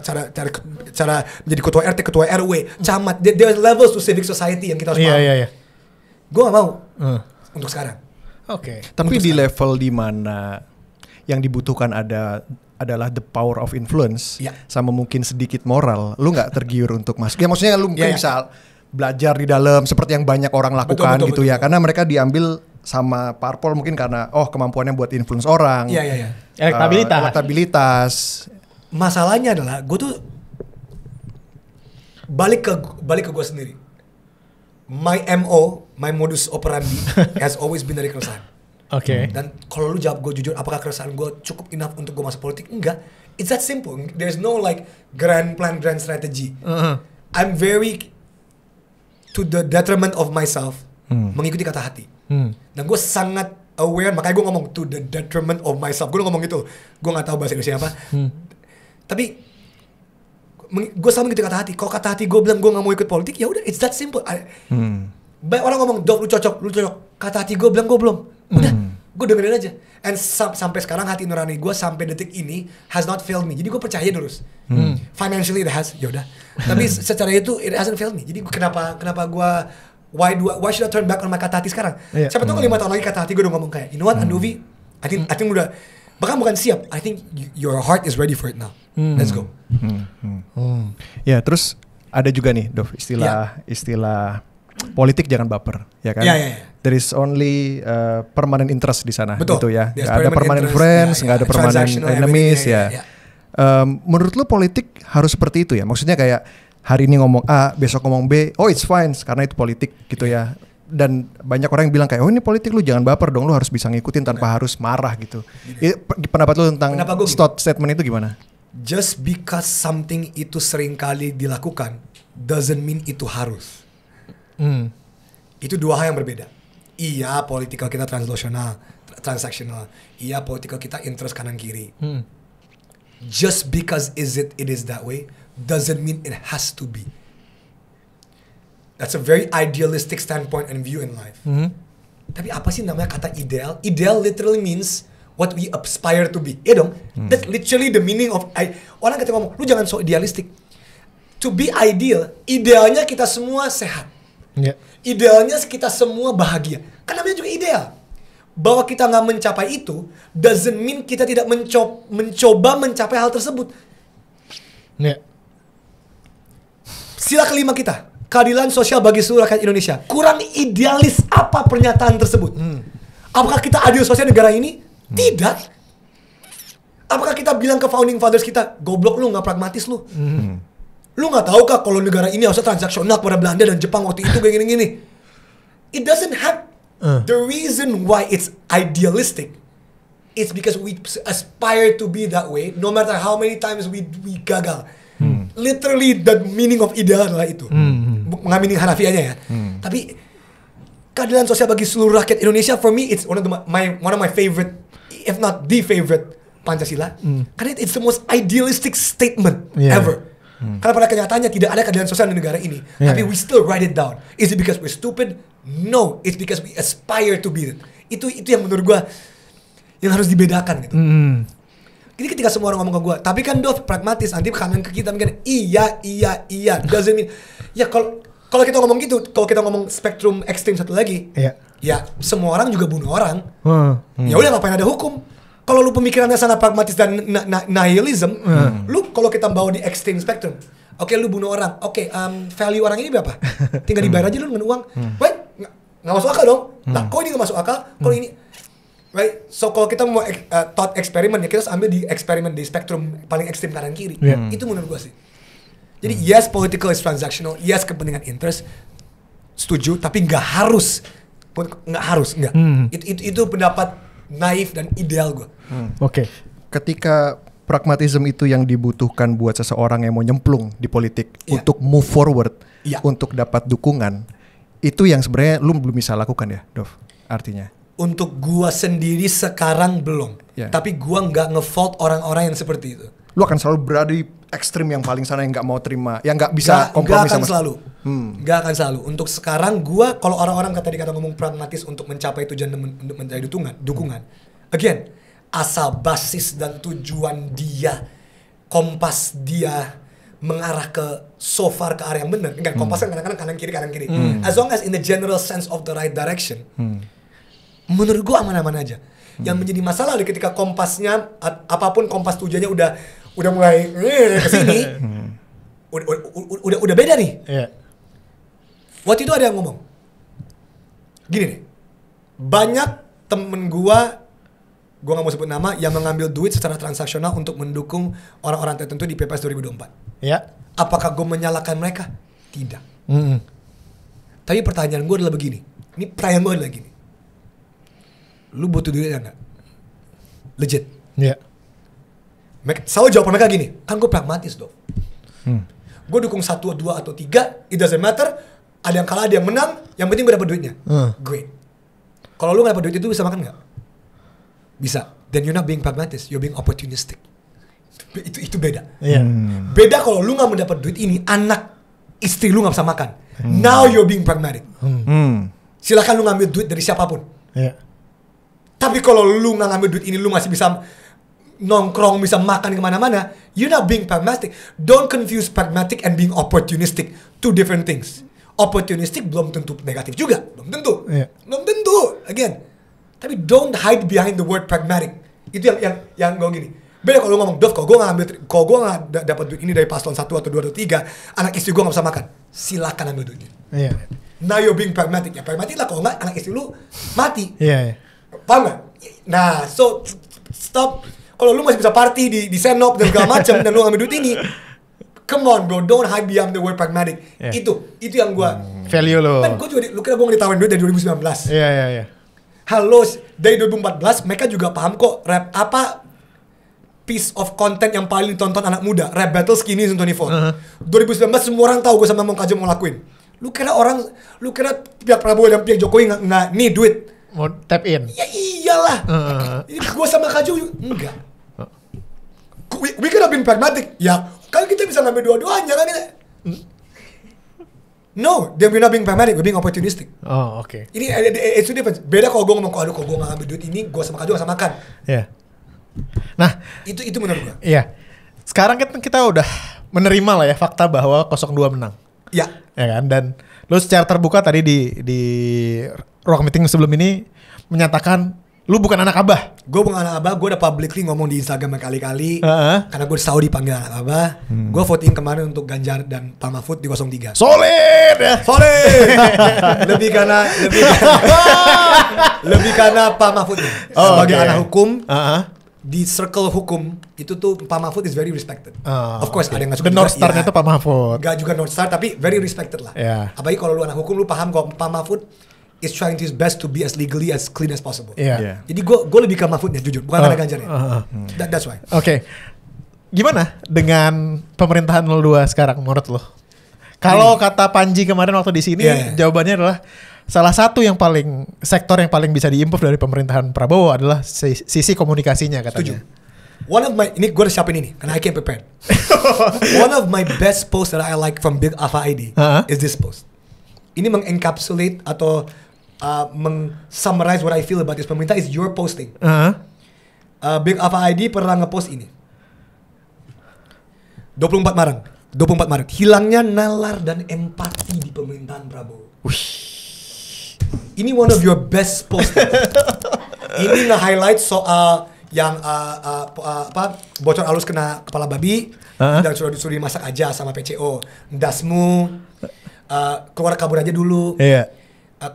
menjadi ketua RT, ketua RW, camat? There's levels to civic society yang kita harus paham. Iya. Gue nggak mau untuk sekarang. Oke. Tapi di level di mana yang dibutuhkan adalah the power of influence sama mungkin sedikit moral, lu nggak tergiur untuk masuk. Ya maksudnya lu mungkin bisa belajar di dalam seperti yang banyak orang lakukan betul. Karena mereka diambil sama parpol mungkin karena kemampuannya buat influence orang. Iya. Elektabilitas. Masalahnya adalah gue tuh balik ke gue sendiri. My MO, my modus operandi has always been dari keresahan. Oke. Dan kalau lu jawab gue jujur, apakah keresahan gue cukup enough untuk gue masuk politik? Enggak. It's that simple. There's no like grand plan, grand strategy. I'm very to the detriment of myself mengikuti kata hati. Dan gue sangat aware, makanya gue ngomong to the detriment of myself. Gue ngomong gitu. Gue gak tahu bahasa Indonesia apa. Tapi gue selalu mengikuti kata hati. Kalau kata hati gue bilang gue gak mau ikut politik, ya udah, it's that simple. Banyak orang ngomong, Dov lu cocok. Kata hati gue bilang gue belum. Udah, gue dengerin aja. And sampai sekarang hati nurani gue sampai detik ini has not failed me. Jadi gue percaya terus. Financially it has, ya udah. Tapi secara itu it hasn't failed me. Jadi kenapa gue why should I turn back on my kata hati sekarang? Siapa tahu kalau 5 tahun lagi kata hati gue udah ngomong kayak, you know what, Andovi, I think udah, bahkan bukan siap. I think your heart is ready for it now. Let's go. Ya, terus ada juga nih, Dov, istilah politik jangan baper, ya kan? There is only permanent interest di sana. Betul. Gitu ya. Gak ada permanent friends, gak ada permanent enemies ya. Menurut lu politik harus seperti itu ya? Maksudnya kayak hari ini ngomong A, besok ngomong B, it's fine karena itu politik gitu ya. Dan banyak orang yang bilang kayak, ini politik, lu jangan baper dong, lu harus bisa ngikutin tanpa harus marah gitu. Pendapat lu tentang statement itu gimana? Just because something itu seringkali dilakukan doesn't mean itu harus. Itu dua hal yang berbeda. Iya, politikal kita transaksional. Iya, politikal kita interest kanan kiri. Just because it is that way doesn't mean it has to be. That's a very idealistic standpoint and view in life. Tapi apa sih namanya kata ideal? Ideal literally means what we aspire to be. Iya dong? That's literally the meaning of orang ketika ngomong, lu jangan so idealistic. To be ideal, idealnya kita semua sehat. Idealnya kita semua bahagia. Kan namanya juga ideal. Bahwa kita nggak mencapai itu doesn't mean kita tidak mencoba mencapai hal tersebut. Sila kelima kita, keadilan sosial bagi seluruh rakyat Indonesia. Kurang idealis apa pernyataan tersebut? Apakah kita adil sosial negara ini? Tidak. Apakah kita bilang ke founding fathers kita, goblok lu, nggak pragmatis lu? Lu nggak tahu kah kalau negara ini harusnya transaksional kepada Belanda dan Jepang waktu itu kayak gini-gini? It doesn't have. The reason why it's idealistic is because we aspire to be that way, no matter how many times we gagal. Literally the meaning of ideal adalah itu. Bukan meaning harafiahnya ya. Tapi keadilan sosial bagi seluruh rakyat Indonesia, for me it's one of my favorite, if not the favorite Pancasila. Karena it's the most idealistic statement ever. Karena pada kenyataannya tidak ada keadilan sosial di negara ini. Tapi we still write it down. Is it because we're stupid? No, it's because we aspire to be it. Itu yang menurut gue yang harus dibedakan gitu. Jadi ketika semua orang ngomong ke gue, tapi kan Dov pragmatis, nanti kanan ke kita mungkin iya, doesn't mean ya kalau kita ngomong gitu, kalau kita ngomong spektrum ekstrim satu lagi, ya semua orang juga bunuh orang. Ya udah ngapain ada hukum? Kalau lu pemikirannya sangat pragmatis dan nihilism, lu kalau kita bawa di extreme spectrum, oke, lu bunuh orang, oke, value orang ini berapa? Tinggal dibayar aja lu dengan uang, right? Nggak masuk akal dong. Nah, kok ini nggak masuk akal? Kalau ini, right? So kalau kita mau thought eksperimen ya kita harus ambil di eksperimen di spektrum paling ekstrim kanan kiri. Itu menurut gua sih. Jadi yes, political is transactional, yes kepentingan interest, setuju, tapi nggak harus. Itu pendapat naif dan ideal gue. Oke. Ketika pragmatisme itu yang dibutuhkan buat seseorang yang mau nyemplung di politik untuk move forward, untuk dapat dukungan, itu yang sebenarnya lu belum bisa lakukan ya, Dov? Artinya? Untuk gua sendiri sekarang belum. Tapi gua nggak nge-fault orang-orang yang seperti itu. Lu akan selalu berada di ekstrim yang paling sana yang nggak mau terima, yang nggak bisa kompromi sama. Nggak akan selalu. Untuk sekarang gua, kalau orang-orang tadi kata ngomong pragmatis untuk mencapai tujuan untuk mencari dukungan. Again, asal basis dan tujuan dia, kompas dia mengarah ke so far ke arah yang benar. Kan kompas kan kadang-kadang kanan kiri. As long as in the general sense of the right direction. Menurut gua aman-aman aja. Yang menjadi masalah ketika kompasnya apapun kompas tujuannya udah mulai ke sini. udah beda nih. Waktu itu ada yang ngomong. Gini nih. Banyak temen gua nggak mau sebut nama, yang mengambil duit secara transaksional untuk mendukung orang-orang tertentu di PPS 2024. Apakah gue menyalahkan mereka? Tidak. Tapi pertanyaan gue adalah begini. Ini pertanyaan gue adalah gini. Lu butuh duitnya nggak? Legit. Selalu jawaban mereka gini. Kan gue pragmatis dong. Gue dukung 1, 2, atau 3. It doesn't matter. Ada yang kalah, ada yang menang. Yang penting gue dapat duitnya. Great. Kalau lu nggak dapat duit itu bisa makan nggak? Bisa. Then you're not being pragmatic. You're being opportunistic. Itu beda. Beda kalau lu nggak mendapat duit ini, anak istri lu nggak bisa makan. Now you're being pragmatic. Silakan lu ngambil duit dari siapapun. Tapi kalau lu nggak ngambil duit ini, lu masih bisa nongkrong, bisa makan kemana-mana. You're not being pragmatic. Don't confuse pragmatic and being opportunistic. Two different things. Opportunistic belum tentu negatif juga. Belum tentu. Belum tentu. Again. Tapi don't hide behind the word pragmatic. Itu yang gue gini. Beda kalau lu ngomong, Dov, kalau gue nggak dapat duit ini dari paslon 1 atau 2 atau 3, anak istri gue nggak bisa makan. Silakan ambil duitnya. Now you're being pragmatic. Ya pragmatic lah, kalau nggak anak istri lu mati. Paham nggak? Nah, so stop. Kalau lu masih bisa party di Senop dan segala macam dan lu ngambil duit ini, come on bro, don't hide behind the word pragmatic. Itu yang gue value lo. Kan gue juga lu kira gue ditawarin duit dari 2019. Halo, dari 2014 mereka juga paham kok rap apa piece of content yang paling ditonton anak muda, rap battle Skinny Zone 24. 2019 semua orang tahu gue sama Mong Kajo mau lakuin. Lu kira pihak Prabowo dan pihak Jokowi nggak nih duit mau tap in? Ya iyalah. Gue sama Kajo enggak. We could have been pragmatic. Ya kan kita bisa ngambil dua-duanya kan kita. No, we're not being pragmatic, we're being opportunistic. Oh, oke. Ini it's different. Beda kalau gue ngomong, kalau gue nggak ngambil duit ini, gue sama Kajo nggak sama makan. Nah, itu menurut gue. Sekarang kita udah menerima lah ya fakta bahwa 02 menang. Ya kan, dan lu secara terbuka tadi di Rock Meeting sebelum ini menyatakan lu bukan anak Abah. Gue bukan anak Abah, gue udah publicly ngomong di Instagram berkali-kali. Karena gue selalu dipanggil anak Abah. Gue voting kemarin untuk Ganjar dan Pak Mahfud di 03. Solid ya? Solid! lebih karena Pak Mahfud sebagai anak hukum. Di circle hukum itu tuh Pak Mahfud is very respected. Of course ada yang gak suka. The North Star-nya tuh Pak Mahfud. Gak juga North Star tapi very respected lah. Apalagi kalau lu anak hukum lu paham kok Pak Mahfud is trying his best to be as legally as clean as possible. Jadi gue lebih ke Mahfudnya jujur, bukan karena Ganjarnya. That's why. Oke. Gimana dengan pemerintahan 02 sekarang menurut lo? Kalau kata Panji kemarin waktu di sini, jawabannya adalah salah satu sektor yang paling bisa diimprove dari pemerintahan Prabowo adalah sisi komunikasinya katanya. Setuju. Ini gue udah siapin ini karena I can't prepare. One of my best posts that I like from Big Alpha ID is this post. Ini mengencapsulate atau summarize what I feel about this pemerintah is your posting. Big Alpha ID pernah ngepost ini. 24 Maret. Hilangnya nalar dan empati di pemerintahan Prabowo. Ini one of your best posting. Ini nge-highlight soal yang bocor halus kena kepala babi dan sudah disuruh dimasak aja sama PCO. Dasmu keluar kabur aja dulu.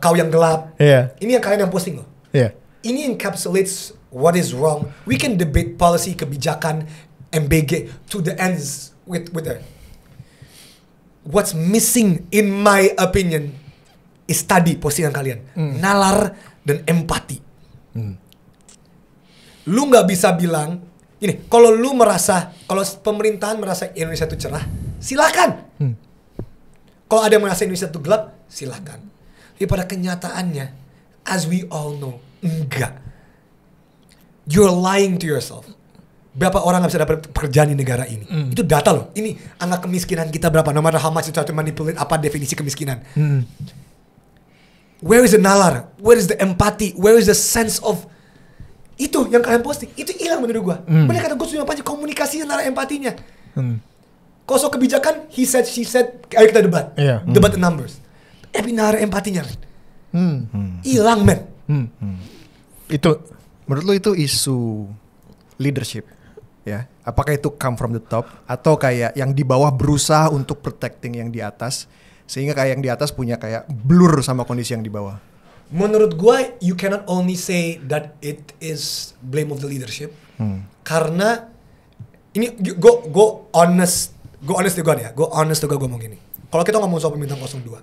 Kau yang gelap. Ini yang kalian yang posting loh. Ini encapsulates what is wrong. We can debate policy, kebijakan, MBG to the ends with that. What's missing in my opinion is tadi postingan kalian. Nalar dan empati. Lu nggak bisa bilang ini, kalau lu merasa, kalau pemerintahan merasa Indonesia itu cerah, silakan. Kalau ada yang merasa Indonesia itu gelap, silakan. Tapi pada kenyataannya, as we all know, enggak. You're lying to yourself. Berapa orang nggak bisa dapat pekerjaan di negara ini? Itu data loh. Ini angka kemiskinan kita berapa? No matter how much you try to manipulate apa definisi kemiskinan. Where is the nalar? Where is the empathy? Where is the sense of itu yang kalian posting? Itu hilang menurut gua. Bener kata gue setuju apa aja, komunikasinya, nalar empatinya. Kalau soal kebijakan, he said, she said, ayo kita debat. Debat the numbers. Tapi nalar empatinya, hilang, men. Itu menurut lo itu isu leadership, ya? Apakah itu come from the top atau kayak yang di bawah berusaha untuk protecting yang di atas sehingga kayak yang di atas punya kayak blur sama kondisi yang di bawah? Menurut gue, you cannot only say that it is blame of the leadership, karena ini gue honest to God ya, gue ngomong gini. Kalau kita ngomong soal pemerintahan 02,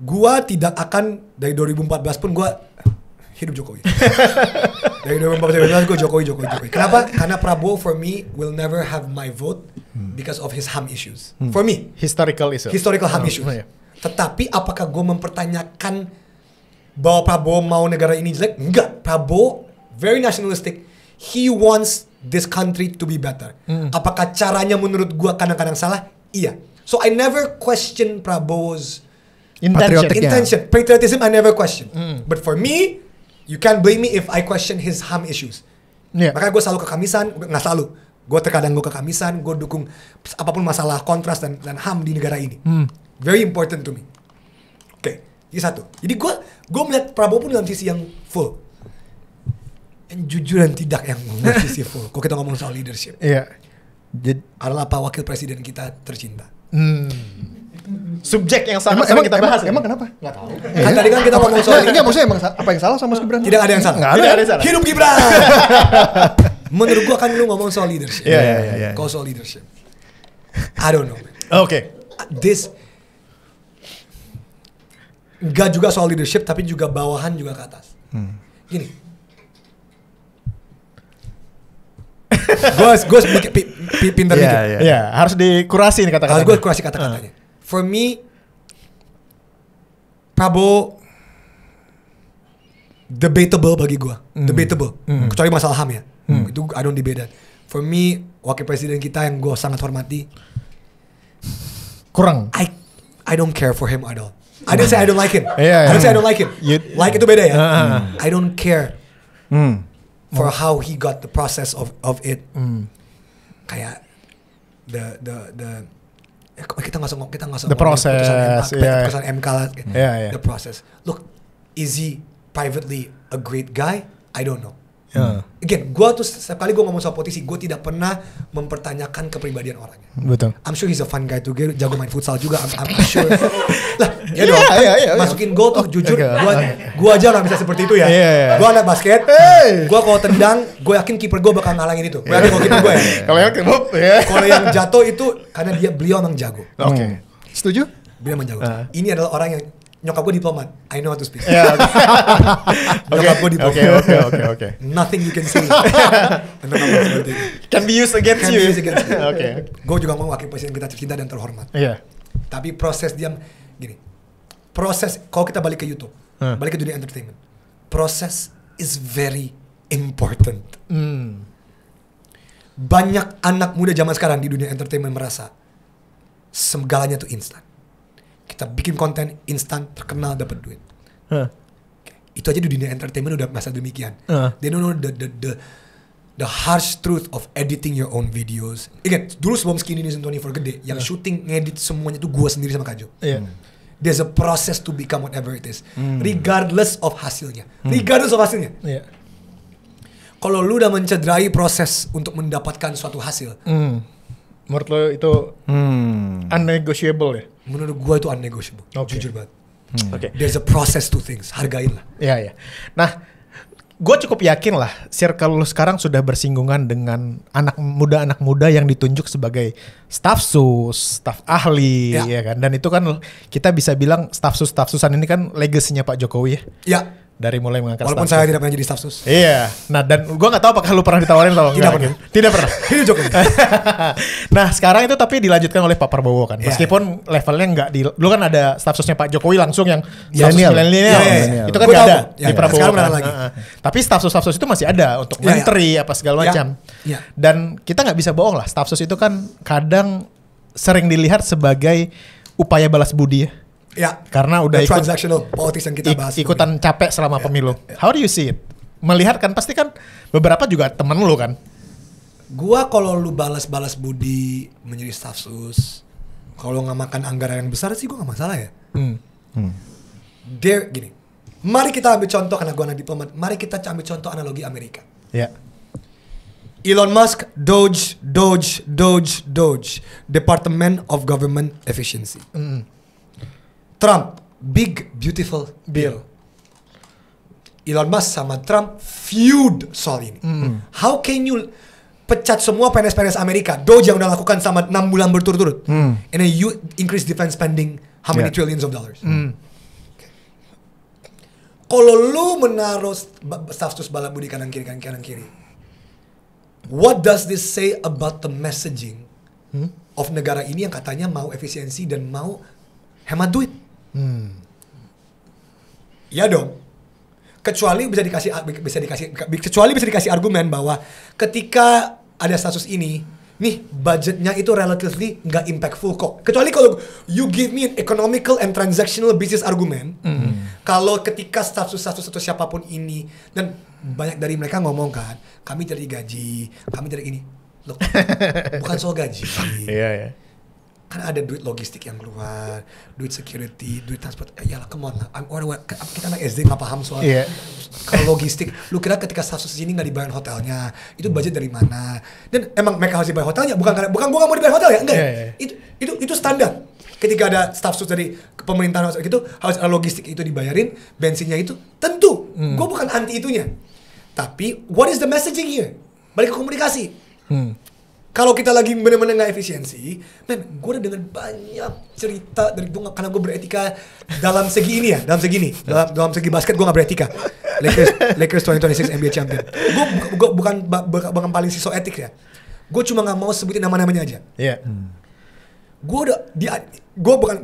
gue tidak akan dari 2014 pun gue hidup Jokowi. Dari 2014 gue Jokowi. Kenapa? Karena Prabowo for me will never have my vote because of his HAM issues. For me, historical HAM issues. Tetapi apakah gue mempertanyakan bahwa Prabowo mau negara ini jelek? Enggak. Prabowo very nationalistic. He wants this country to be better. Apakah caranya menurut gue kadang-kadang salah? Iya. So I never question Prabowo's patriotism. I never question. But for me, you can't blame me if I question his HAM issues. Makanya gue selalu ke Kamisan, nggak selalu. Gue terkadang gue ke Kamisan, gue dukung apapun masalah kontras dan HAM di negara ini. Very important to me. Oke, ini satu. Jadi gue melihat Prabowo pun dalam sisi yang full. Yang jujur dan tidak yang sisi full. Kalau kita ngomong soal leadership. Adalah Pak Wakil Presiden kita tercinta. Subjek yang sama-sama kita bahas. Emang kenapa? Nggak tahu. Kan tadi kan kita ngomong soal enggak, maksudnya emang apa yang salah sama Mas Gibran? Tidak ada yang salah. Nggak ada yang salah. Hidup Gibran. Menurut gua kan lu ngomong soal leadership. Iya. Kalau soal leadership, I don't know. Oke. Gak juga soal leadership, tapi juga bawahan juga ke atas. Gini. Gue pintar dikit. Iya, harus dikurasi nih kata-katanya. Harus gue kurasi kata-katanya. For me, Prabowo debatable bagi gue. Debatable. Kecuali masalah HAM ya. Itu I don't debate that. For me, wakil presiden kita yang gue sangat hormati, kurang. I don't care for him at all. I didn't say I don't like him. I don't say I don't like him. Like itu beda ya. I don't care for how he got the process of it. Kayak kita nggak usah the process, putusan MK lah. The Yeah. process. Look, is he privately a great guy? I don't know. Again, gue tuh setiap kali gue ngomong soal politisi, gue tidak pernah mempertanyakan kepribadian orangnya. Betul. I'm sure he's a fun guy tuh, jago main futsal juga. I'm sure. Lah, ya dong. Masukin gol tuh jujur, gue aja nggak bisa seperti itu ya. Gue anak basket, gue kalau tendang, gue yakin kiper gue bakal ngalangin itu. Gue yakin kalau kiper gue ya. Kalau yang jatuh itu karena beliau emang jago. Oke. Setuju? Beliau emang jago. Ini adalah orang yang nyokap gue diplomat. I know how to speak. Nyokap gue diplomat. Oke. Nothing you can say. Can be used against you. Oke. Gue juga mau wakil presiden kita tercinta dan terhormat. Tapi proses dia gini. Proses kalau kita balik ke YouTube, balik ke dunia entertainment. Proses is very important. Banyak anak muda zaman sekarang di dunia entertainment merasa segalanya tuh instan. Kita bikin konten instan, terkenal, dapat duit. Itu aja di dunia entertainment udah masa demikian. They don't know the harsh truth of editing your own videos. Ingat, dulu sebelum Skinny News 24 gede, yang syuting, ngedit semuanya tuh gue sendiri sama Kajo. there's a process to become whatever it is. Regardless of hasilnya. Regardless of hasilnya. Iya. Kalau lu udah mencederai proses untuk mendapatkan suatu hasil, Menurut lo itu unnegotiable ya? menurut gua itu unnegotiable. Oke. Jujur banget. Oke. There's a process to things. Hargain lah. Iya. Nah, gue cukup yakin lah circle lu sekarang sudah bersinggungan dengan anak muda yang ditunjuk sebagai staf sus, staf ahli, Ya. ya kan. Dan itu kan kita bisa bilang staf susan ini kan legasinya Pak Jokowi ya. Ya, Dari mulai mengangkat walaupun staf saya sus. tidak pernah jadi staf sus. Iya. Nah, dan gue nggak tahu apakah lu pernah ditawarin atau Tidak enggak, pernah. gitu. Tidak pernah. Ini Jokowi. Nah, sekarang itu tapi dilanjutkan oleh Pak Prabowo kan. Iya. Meskipun levelnya nggak di, lu kan ada staf susnya Pak Jokowi langsung yang staf sus Milenial. milenial. Iya. Itu kan Gua nggak tahu. ada Ya, di ya. Prabowo. Sekarang kan. ada lagi. Tapi staf sus itu masih ada untuk Iya, menteri apa segala Iya. macam. Iya. Dan kita nggak bisa bohong lah, staf sus itu kan kadang sering dilihat sebagai upaya balas budi ya. Ya. Karena udah The ikut transactional politics yang kita bahas. ikutan capek selama pemilu. How do you see it? Melihat kan pasti kan beberapa juga temen lu kan. Gua kalau lu balas-balas budi menjadi staf sus, kalau nggak makan anggaran yang besar sih gua nggak masalah ya. Gini, mari kita ambil contoh karena gua anak diplomat. Mari kita ambil contoh analogi Amerika. Ya. Elon Musk, Doge, Department of Government Efficiency. Trump, Big Beautiful Bill. Elon Musk sama Trump feud soal ini. How can you pecat semua PNS-PNS Amerika, Doge yang udah lakukan selama 6 bulan berturut-turut, and then you increase defense spending how many trillions of dollars? Okay. Kalau lu menaruh staf sus bala budi kanan kiri, what does this say about the messaging of negara ini yang katanya mau efisiensi dan mau hemat duit? Ya dong. Kecuali bisa dikasih argumen bahwa ketika ada status ini, nih budgetnya itu relatively nggak impactful kok. Kecuali kalau you give me an economical and transactional business argument, kalau ketika status atau siapapun ini, dan banyak dari mereka ngomong kan, kami dari gaji, kami dari ini, loh, bukan soal gaji. Iya. Kan ada duit logistik yang keluar, duit security, duit transport. Yalah, come on lah. Kita anak SD nggak paham soal kalau logistik. Lu kira ketika staff sus ini nggak dibayar hotelnya, itu budget dari mana? Dan emang mereka harus dibayar hotelnya, bukan gua nggak mau dibayar hotel ya, enggak. Itu standar. Ketika ada staff sus dari pemerintahan gitu, harus ada logistik itu dibayarin, bensinnya itu tentu. Gua bukan anti itunya. Tapi what is the messaging here? Balik ke komunikasi. Kalau kita lagi benar-benar nggak efisiensi, gue udah dengar banyak cerita dari gue karena gue beretika dalam segi ini ya, dalam segi basket gue nggak beretika. Lakers 2026 NBA champion. Gue bukan paling so etik ya. Gue cuma nggak mau sebutin nama-namanya aja. Iya. Gue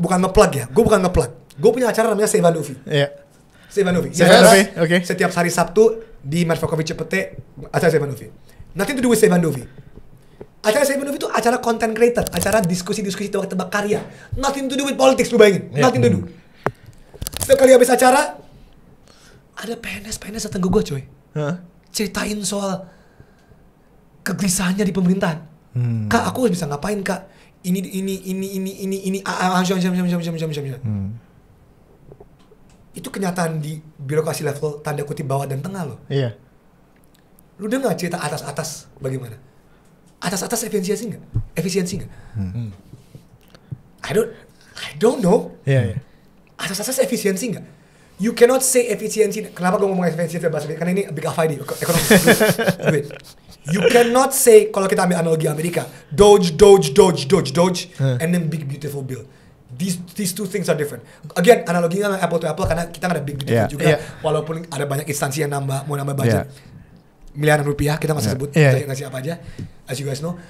bukan nge-plug ya. Gue punya acara namanya Save Novi. Iya. Save Novi. Save Novi, oke. Setiap hari Sabtu di Marfokovic Cepete acara Save Novi. Nothing to do with Save Novi. Acara Save Novi itu acara content creator, acara diskusi-diskusi tebak-tebak karya. Nothing to do with politics, lu bayangin. Nothing to do. Setiap kali habis acara, ada PNS datang ke gue coy. Ceritain soal kegelisahannya di pemerintahan. Kak, aku bisa ngapain kak? Ini. Itu kenyataan di birokrasi level tanda kutip bawah dan tengah loh. Iya. Lu dengar cerita atas-atas bagaimana? Atas-atas efisiensi nggak? I don't know. Iya. Atas-atas efisiensi nggak? You cannot say efisiensi. Kenapa gue ngomong efisiensi bahasa Karena ini big FID, ekonomi duit. You cannot say, kalau kita ambil analogi Amerika, Doge, and then big beautiful bill. These two things are different. Again, analoginya apple to apple karena kita nggak ada big beautiful juga. Walaupun ada banyak instansi yang mau nambah budget. Miliaran rupiah, kita nggak usah sebut ngasih apa aja, as you guys know.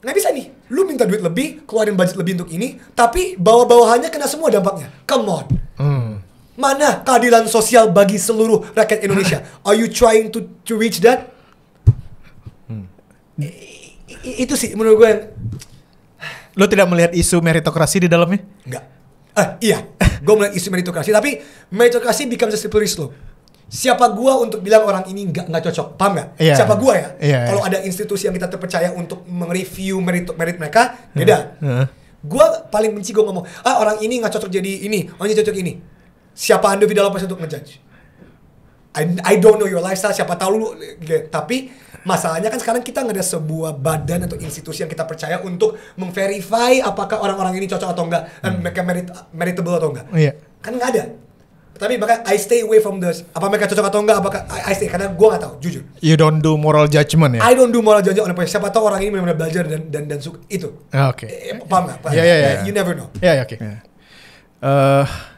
Nggak bisa nih, lu minta duit lebih, keluarin budget lebih untuk ini, tapi bawah-bawahannya kena semua dampaknya. Come on. Mana keadilan sosial bagi seluruh rakyat Indonesia? Are you trying to reach that? Itu sih menurut gue yang... Lo tidak melihat isu meritokrasi di dalamnya? Enggak. Iya, gue melihat isu meritokrasi, tapi meritokrasi becomes a slippery slope. Siapa gua untuk bilang orang ini nggak cocok, paham nggak? Yeah. Siapa gua ya? Yeah. Kalau ada institusi yang kita terpercaya untuk mereview merit mereka, beda. Gue paling benci gue ngomong, orang ini nggak cocok jadi ini, orang ini cocok ini. Siapa Andovi dalam proses untuk ngejudge? I don't know your lifestyle, siapa tahu lu. Tapi masalahnya kan sekarang kita nggak ada sebuah badan atau institusi yang kita percaya untuk memverify apakah orang-orang ini cocok atau enggak, dan mereka meritable atau enggak. Iya. Kan nggak ada. Tapi makanya I stay away from this. Apa mereka cocok atau enggak? Apakah I stay, karena gue nggak tahu, jujur. You don't do moral judgment ya? I don't do moral judgment. Siapa tahu orang ini benar-benar belajar dan suka itu. Oke. Paham nggak? Iya. You never know. Iya, oke.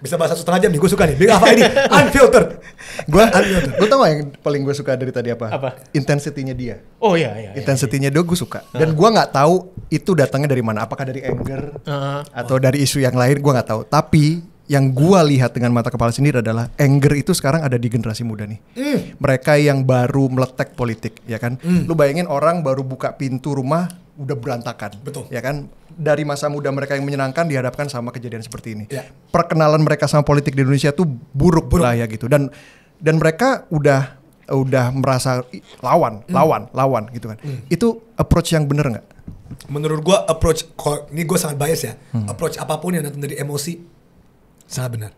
Bisa bahas 1,5 jam nih, gue suka nih. Big apa ini? Unfiltered. Gue tau gak yang paling gue suka dari tadi apa? Intensity-nya dia. Oh iya. Intensity-nya dia gue suka. Dan gue nggak tahu itu datangnya dari mana. Apakah dari anger atau dari isu yang lain? Gue nggak tahu. Tapi yang gue lihat dengan mata kepala sendiri adalah anger itu sekarang ada di generasi muda nih. Mereka yang baru meletek politik, ya kan? Lu bayangin orang baru buka pintu rumah udah berantakan. Betul. Ya kan? Dari masa muda mereka yang menyenangkan dihadapkan sama kejadian seperti ini. Ya. Perkenalan mereka sama politik di Indonesia tuh buruk lah ya gitu. Dan mereka udah merasa lawan gitu kan. Itu approach yang bener nggak? Menurut gue approach, ini gue sangat bias ya. Approach apapun yang datang dari emosi sangat benar.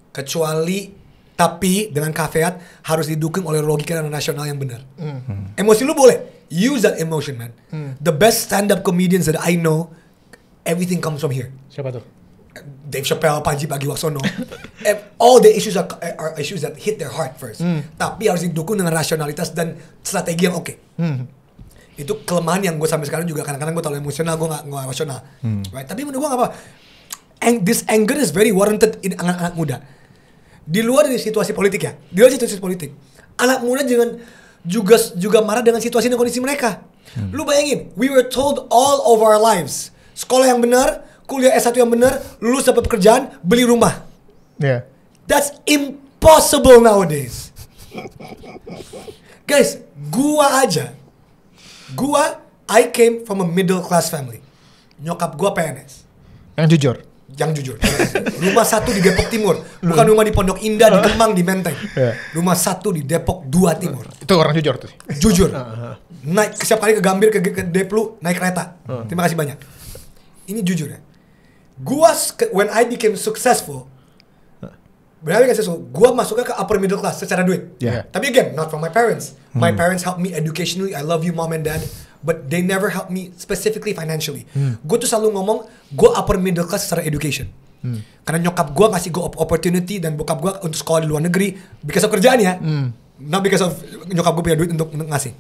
Kecuali tapi dengan caveat harus didukung oleh logika dan rasional yang benar. Emosi lu boleh use that emotion, man. The best stand-up comedians that I know, everything comes from here. Siapa tuh? Dave Chappelle, Panji Pragiwaksono. All the issues are issues that hit their heart first. Tapi harus didukung dengan rasionalitas dan strategi yang oke. Itu kelemahan yang gue sampai sekarang juga. Kadang-kadang gue terlalu emosional, gue nggak rasional. Right? Tapi menurut gue nggak apa. This anger is very warranted in anak-anak muda. Di luar dari situasi politik ya, di luar situasi politik, anak muda juga marah dengan situasi dan kondisi mereka. Lu bayangin, we were told all of our lives, sekolah yang benar, kuliah S1 yang benar, lulus dapat pekerjaan, beli rumah. Yeah. That's impossible nowadays. Guys, I came from a middle class family. Nyokap gua PNS. Yang jujur. Rumah 1 di Depok Timur, bukan rumah di Pondok Indah, di Kemang, di Menteng. Rumah 1 di Depok 2 Timur. Itu orang jujur tuh. Jujur. Naik setiap kali ke Gambir, ke Deplu, naik kereta. Terima kasih banyak. Ini jujur ya. When I became successful, gua masuknya ke upper middle class secara duit. Tapi again, not from my parents. My parents helped me educationally. I love you, mom and dad. But they never helped me specifically financially. Gue tuh selalu ngomong, gue upper middle class secara education. Karena nyokap gue ngasih gue opportunity dan bokap gue untuk sekolah di luar negeri because of kerjaan ya. Not because of nyokap gue punya duit untuk ngasih.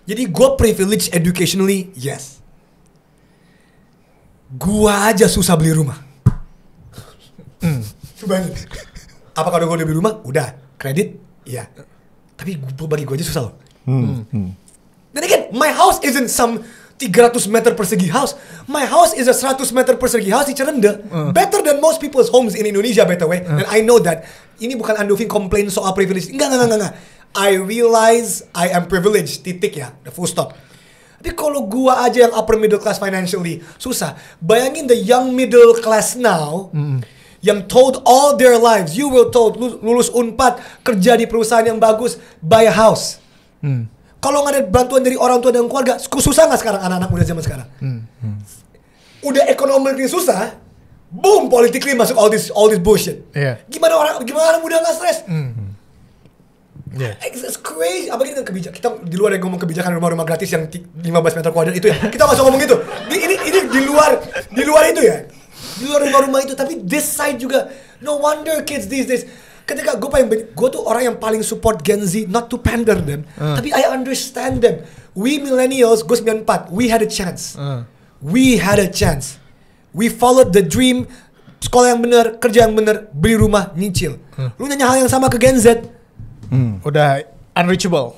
Jadi gue privilege educationally, yes. Gue aja susah beli rumah. Coba ini. Apa kalau gue udah beli rumah? Udah. Kredit? Iya. Tapi bagi gue aja susah loh. Dan again, my house isn't some 300 meter persegi house. My house is a 100 meter persegi house di Cerende. Better than most people's homes in Indonesia, by the way. And I know that. Ini bukan Andovin komplain soal privilege. Enggak. I realize I am privileged. Titik ya. The full stop. Tapi kalau gua aja yang upper middle class financially, susah. Bayangin the young middle class now, yang told all their lives, you were told, lulus Unpad, kerja di perusahaan yang bagus, buy a house. Kalau nggak ada bantuan dari orang tua dan keluarga, susah nggak sekarang anak-anak muda zaman sekarang? Udah ekonomi susah, boom, politically masuk all this bullshit. Gimana orang muda nggak stres? It's crazy. Apalagi dengan kebijakan. Kita di luar dari ngomong kebijakan rumah-rumah gratis yang 15 meter kuadrat itu ya. Kita nggak usah ngomong gitu. Ini di luar itu ya. Di luar rumah-rumah itu. Tapi this side juga. No wonder kids these days. Ketika gue tuh orang yang paling support Gen Z, not to pander them, tapi I understand them. We millennials, gue 94, we had a chance. We had a chance. We followed the dream, sekolah yang benar, kerja yang benar, beli rumah, nyicil. Lu nanya hal yang sama ke Gen Z. Udah unreachable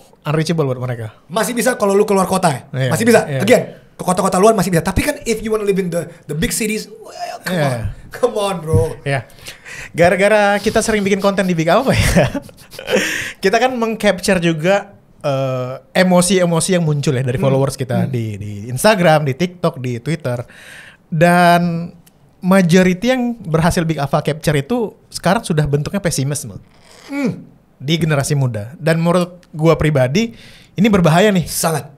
buat mereka. Masih bisa kalau lu keluar kota ya. Masih bisa. Again, ke kota-kota luar masih bisa. Tapi kan if you wanna live in the big cities, well, come on bro. Gara-gara kita sering bikin konten di Big apa ya? Kita kan meng-capture juga emosi-emosi yang muncul ya dari followers kita di Instagram, di TikTok, di Twitter. Dan majority yang berhasil Big Alpha capture itu sekarang sudah bentuknya pesimisme di generasi muda. Dan menurut gua pribadi ini berbahaya nih. Sangat.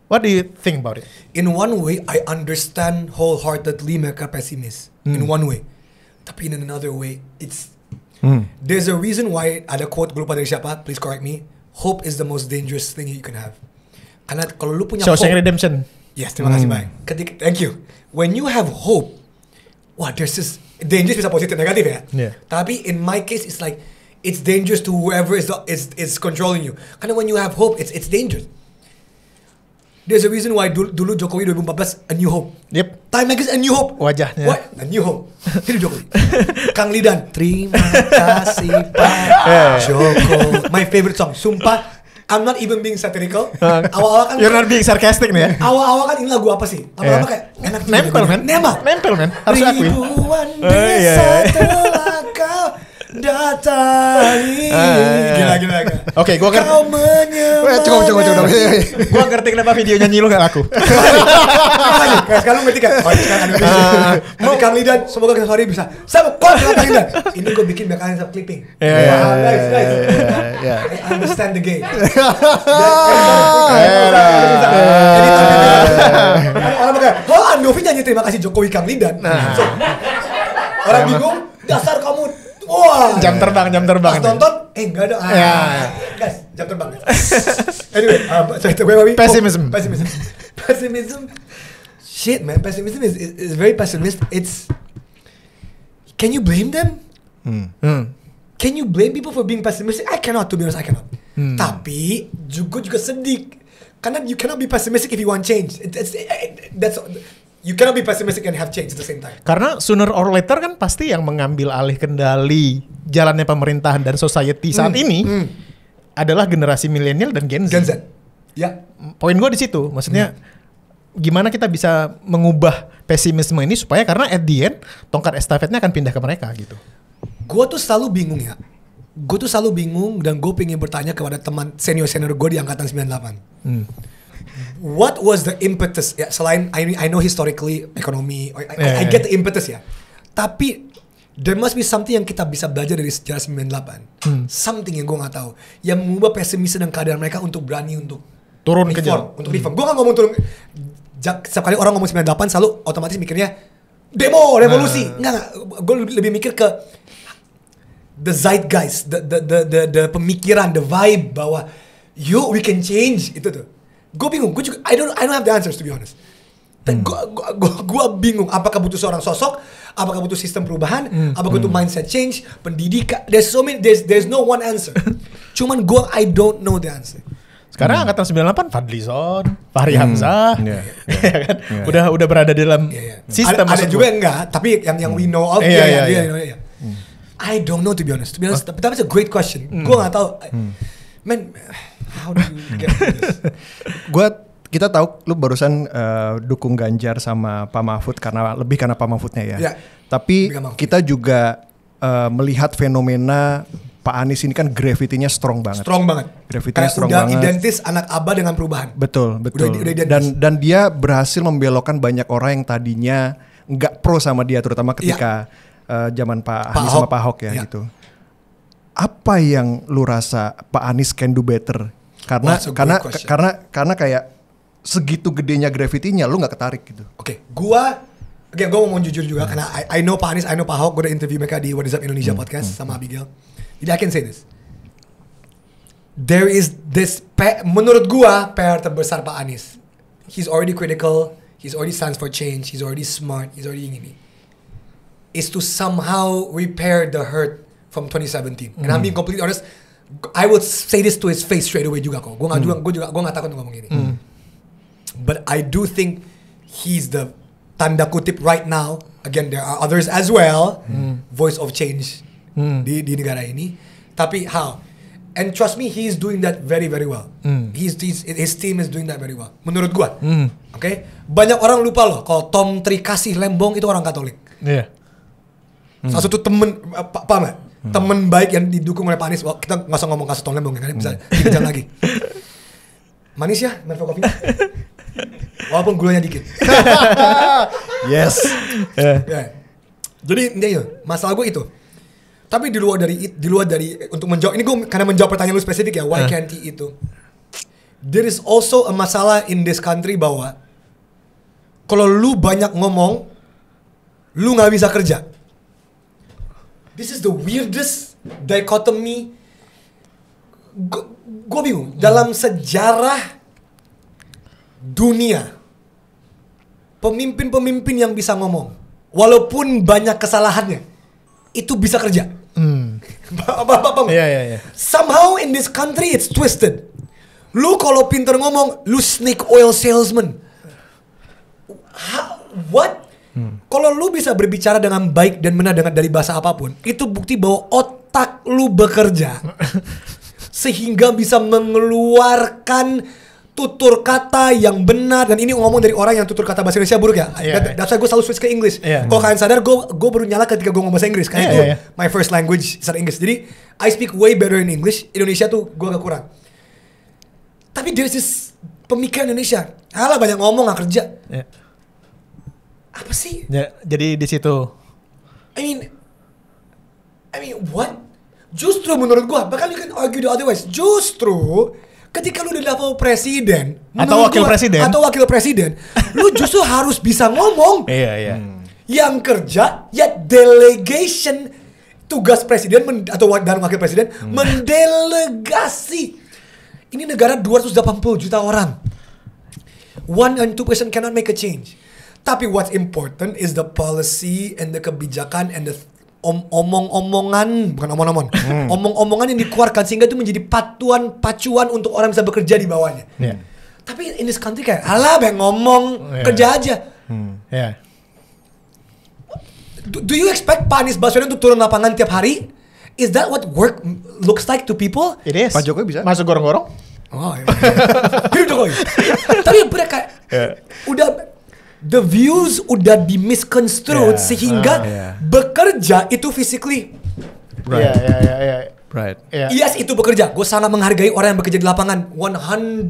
What do you think about it? In one way, I understand wholeheartedly mereka pesimis. In one way. Tapi in another way, there's a reason why ada quote, gue lupa dari siapa, please correct me. Hope is the most dangerous thing you can have. Karena kalau lu punya Shawshank hope, Redemption. yes, terima kasih banyak. Thank you. When you have hope, there's this dangerous bisa positif negatif ya. Yeah. Tapi in my case, it's like it's dangerous to whoever is controlling you. Karena when you have hope, it's dangerous. There's a reason why dulu Jokowi 2014 A New Hope. Yep. Time Magazine A New Hope. Wajahnya. What? A New Hope. Itu Jokowi. Kang Lidan. Terima kasih Pak Joko. My favorite song. Sumpah. I'm not even being satirical. Awal-awal kan. You're not being sarcastic nih ya. Awal-awal kan ini lagu apa sih? Lama-lama kayak enak. Nempel man. Nempel man. Harus akui. Ribuan desa telah kau datangi. Gila. Oke, gua ngerti. Kau menyemangati. Cukup. Gua ngerti kenapa video nyanyi lu gak laku. Kayak sekarang ngerti kan? Oh, sekarang nanti Kang Lidan, semoga kita hari bisa. Sama kau Kang Lidan. Ini gue bikin bakalan sama clipping. Guys. I understand the game. Orang kayak, Andovi nyanyi terima kasih Jokowi Kang Lidan. Orang bingung, dasar kamu. Wah, jam terbang. Pas nonton, enggak ada. Guys, jam terbang. Anyway, Pessimism. Shit, man, pessimism is very pessimist. Can you blame them? Can you blame people for being pessimistic? I cannot, to be honest, I cannot. Tapi juga sedih. Karena you cannot be pessimistic if you want change. You cannot be pessimistic and have change at the same time. Karena sooner or later kan pasti yang mengambil alih kendali jalannya pemerintahan dan society saat ini adalah generasi milenial dan Gen Z. Ya. Poin gue di situ, maksudnya gimana kita bisa mengubah pesimisme ini supaya karena at the end tongkat estafetnya akan pindah ke mereka gitu. Gue tuh selalu bingung ya. Gue tuh selalu bingung dan gue pengen bertanya kepada teman senior gue di angkatan 98. What was the impetus? Ya, selain I know historically ekonomi, I get the impetus ya. Tapi there must be something yang kita bisa belajar dari sejarah 98. Something yang gue nggak tahu yang mengubah pesimisme dan keadaan mereka untuk berani untuk turun ke jalan. Untuk reform. Gue nggak ngomong turun. Setiap kali orang ngomong 98 selalu otomatis mikirnya demo, revolusi. Enggak. Gue lebih mikir ke the zeitgeist, the pemikiran, the vibe bahwa we can change itu tuh. Gue bingung, I don't have the answers to be honest. Gue bingung, apakah butuh seorang sosok, apakah butuh sistem perubahan, apakah butuh mindset change, pendidikan. There's no one answer. Cuman I don't know the answer. Sekarang angkatan 98 Fadlizon, Fahri Hamzah, kan? Udah berada dalam sistem. Ada juga enggak, tapi yang we know of I don't know to be honest. Tapi that's a great question. Gue nggak tahu. Man, how do you get this? Kita tahu lu barusan dukung Ganjar sama Pak Mahfud karena Pak Mahfudnya ya. Yeah. Tapi kita juga melihat fenomena Pak Anies ini kan gravity-nya strong banget. Gravity-nya strong udah banget. Identis anak Abah dengan perubahan. Betul. Udah Dan dia berhasil membelokkan banyak orang yang tadinya nggak pro sama dia, terutama ketika zaman Pak Anies sama Pak Ahok ya gitu. Apa yang lu rasa Pak Anies can do better? Karena kayak segitu gedenya gravity-nya lu nggak ketarik gitu. Oke, gua mau jujur juga karena I know Pak Anies, I know Pak Ahok. Gua udah interview mereka di What Is Up Indonesia podcast sama Abigail. Jadi I can say this. There is this menurut gua PR terbesar Pak Anies. He's already critical. He's already stands for change. He's already smart. He's already ini. Is to somehow repair the hurt from 2017. And I'm being completely honest. I would say this to his face straight away juga kok. Gue nggak takut ngomong ini. But I do think he's the tanda kutip right now. Again, there are others as well. Voice of change di negara ini. Tapi how? And trust me, he's doing that very very well. His team is doing that very well. Menurut gue. Okay? Banyak orang lupa loh. Kalau Tom Trikasih Lembong itu orang Katolik. Iya. Salah satu temen paham nggak? Temen baik yang didukung oleh Pak Anies. Well, kita nggak usah ngomong kasus Tom Lembong ya, kan bisa 3 jam lagi. Manis ya, Mervo Coffee. Walaupun gulanya dikit. Yes. Jadi masalah gue itu. Tapi di luar dari untuk menjawab ini gue karena menjawab pertanyaan lu spesifik ya, why can't he itu? there is also a masalah in this country bahwa kalau lu banyak ngomong, lu nggak bisa kerja. This is the weirdest dichotomy. Gue bingung. Dalam sejarah dunia, pemimpin-pemimpin yang bisa ngomong, walaupun banyak kesalahannya, itu bisa kerja. Iya. Somehow in this country it's twisted. Lu kalau pinter ngomong, lu snake oil salesman. What? Kalau lu bisa berbicara dengan baik dan benar dari bahasa apapun, itu bukti bahwa otak lu bekerja sehingga bisa mengeluarkan tutur kata yang benar. Dan ini ngomong dari orang yang tutur kata bahasa Indonesia buruk ya. That's why gue selalu switch ke English. Kalau kalian sadar, gue baru nyala ketika gue ngomong bahasa Inggris. Karena itu my first language is English. Jadi I speak way better in English. Indonesia tuh gue agak kurang. Tapi there's this pemikiran Indonesia, alah banyak ngomong gak kerja. Apa sih? Jadi di situ. I mean what? Justru menurut gua, bahkan you can argue the otherwise. Justru ketika lu di level presiden atau wakil presiden, lu justru harus bisa ngomong. Iya. Yang kerja ya delegation, tugas presiden dan wakil presiden mendelegasi. Ini negara 280 juta orang. 1 and 2% cannot make a change. Tapi what's important is the policy and the kebijakan and the omong-omongan, bukan omong-omong, omong-omongan yang dikeluarkan sehingga itu menjadi pacuan untuk orang bisa bekerja di bawahnya. Tapi in this country kayak, alah bang ngomong, kerja aja. Do you expect Pak Anies Baswedan untuk turun lapangan tiap hari? Is that what work looks like to people? It is. Pak Jokowi bisa masuk gorong-gorong. Oh iya. Hidup Jokowi. Tapi mereka udah the views udah di misconstrued sehingga bekerja itu physically. Right. Yes, itu bekerja. Gue sangat menghargai orang yang bekerja di lapangan 100%.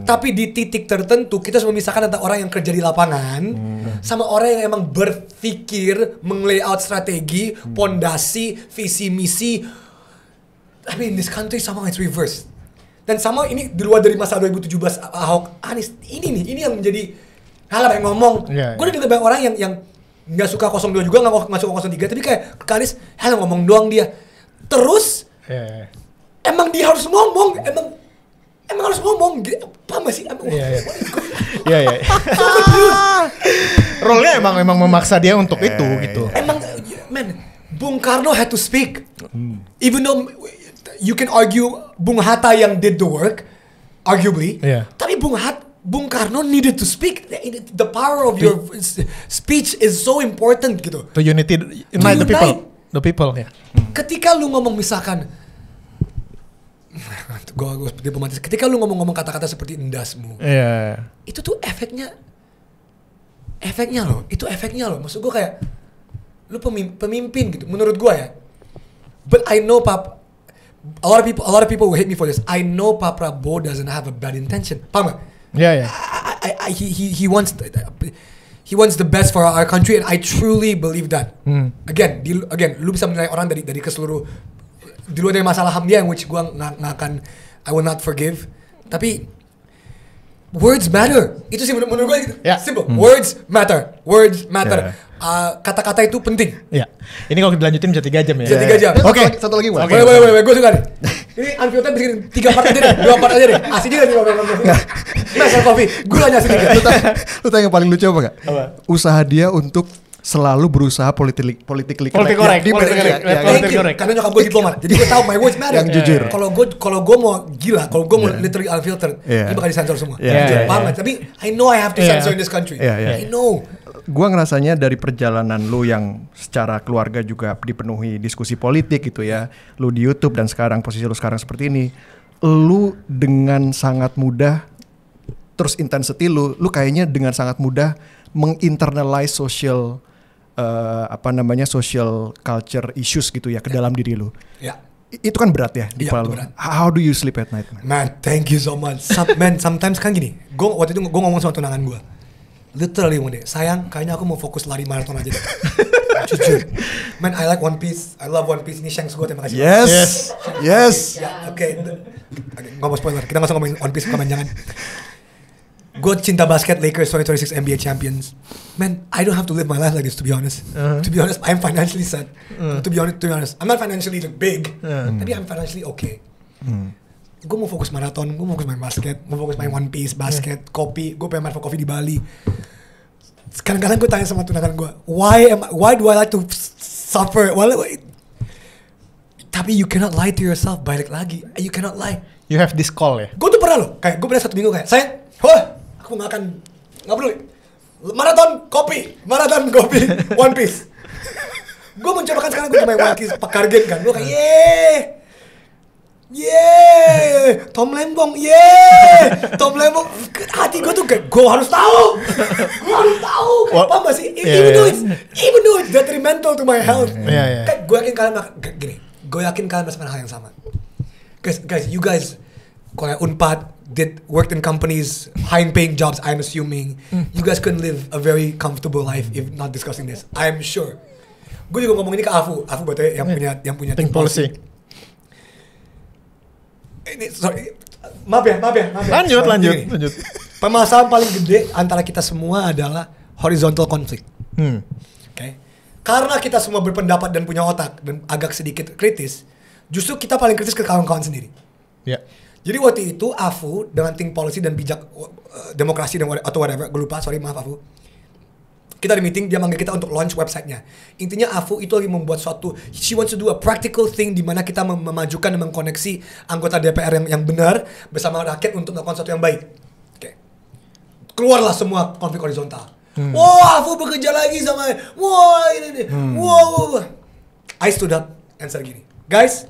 Tapi di titik tertentu kita harus memisahkan antara orang yang kerja di lapangan sama orang yang emang berpikir, meng-layout strategi, pondasi, visi misi. Tapi in this country somehow it's reversed. Dan sama ini di luar dari masa 2017 Ahok, Anies, ini yang menjadi halah banyak ngomong. Gue udah dengar banyak orang yang nggak suka 02 juga, nggak suka 03, tapi kayak Anies halah ngomong doang dia. Terus emang dia harus ngomong, emang harus ngomong. Paham gak sih? Role-nya emang memaksa dia untuk itu gitu. Emang man, Bung Karno had to speak. Even though you can argue Bung Hatta yang did the work, arguably. Tapi Bung Karno needed to speak. The power of your speech is so important gitu. To unite the people. Ketika lu ngomong misalkan, gue diplomatis. Ketika lu ngomong kata-kata seperti endasmu, itu tuh efeknya loh. Itu efeknya loh. Maksud gue kayak lu pemimpin gitu. Menurut gue ya. But I know a lot of people will hate me for this. I know Pak Prabowo doesn't have a bad intention. Paham gak? He wants the best for our country, and I truly believe that. Again, lu bisa menilai orang dari keseluruh di luar dari masalah HAM dia, yang which gua nggak akan, I will not forgive. Tapi words matter. Itu sih menurut gue gitu. Simple. Words matter. Kata-kata itu penting. Ini kalau dilanjutin bisa 3 jam ya. Bisa 3 jam. Oke. Satu lagi boleh. Boleh. Gue suka nih. Ini unfiltered bikin 3 part aja deh. 2 part aja deh. Asik juga nih ngomong-ngomong. Nah, kopi. Gulanya sedikit. Lu tahu yang paling lucu apa gak? Usaha dia untuk selalu berusaha politically correct. Karena nyokap gue diplomat, jadi gue tahu my words matter. Yang jujur. Kalau gue mau gila, kalau gue mau literally unfiltered, ini bakal disensor semua. Paham gak? Tapi I know I have to censor in this country. I know. Gua ngerasanya dari perjalanan lu yang secara keluarga juga dipenuhi diskusi politik gitu ya, lu di YouTube dan sekarang posisi lu sekarang seperti ini, lu dengan sangat mudah, terus intensity lu kayaknya dengan sangat mudah menginternalize social social culture issues gitu ya ke dalam diri lu. Itu kan berat ya di kepala lu. How do you sleep at night, man? Man, thank you so much. Sometimes kan gini, waktu itu gue ngomong sama tunangan gue. Literally one day. Sayang, kayaknya aku mau fokus lari maraton aja deh. Jujur. Man, I like One Piece. I love One Piece. Ini Shanks gue, terima kasih. Yes. Ya, oke. Nggak mau spoiler. Kita langsung ngomongin One Piece, jangan. Gue cinta basket, Lakers 2026 NBA champions. Man, I don't have to live my life like this, to be honest. To be honest, I'm financially set. To be honest, I'm not financially big, tapi I'm financially okay. Gue mau fokus maraton, gue mau fokus main basket, mau fokus main One Piece, basket, kopi. Gue pengen main kopi di Bali. Kadang-kadang gue tanya sama tunangan gue, why do I like to suffer? Tapi you cannot lie to yourself, balik lagi. You cannot lie. You have this call ya? Gue tuh pernah loh, kayak gue pernah 1 minggu kayak, sayang, aku gak akan, gak peduli. Maraton kopi, One Piece. Gue mencoba kan sekarang gue main One Piece, pakar game kan. Gue kayak, Tom Lembong, Tom Lembong. Hati gue tuh kayak, gue harus tahu. Paham gak sih? Even though it's detrimental to my health. Kayak gue yakin kalian gini, gue yakin kalian merasakan hal yang sama. Guys, you guys, kalau Unpad worked in companies, high-paying jobs, I'm assuming. You guys couldn't live a very comfortable life if not discussing this. I'm sure. Gue juga ngomong ini ke Afu berarti yang punya think policy. Ini sorry, maaf ya. Lanjut. Permasalahan paling gede antara kita semua adalah horizontal conflict. Okay? Karena kita semua berpendapat dan punya otak dan agak sedikit kritis, justru kita paling kritis ke kawan-kawan sendiri. Ya. Jadi waktu itu Afu dengan think policy dan bijak demokrasi dan atau whatever, gue lupa, sorry, maaf Afu. Kita di meeting, dia manggil kita untuk launch websitenya. Intinya Afu itu lagi membuat suatu, she wants to do a practical thing di mana kita memajukan dan mengkoneksi anggota DPR yang benar bersama rakyat untuk melakukan sesuatu yang baik. Oke. Keluarlah semua konflik horizontal. Wah, Afu bekerja lagi sama, wah ini. Wow. I stood up and said gini, guys,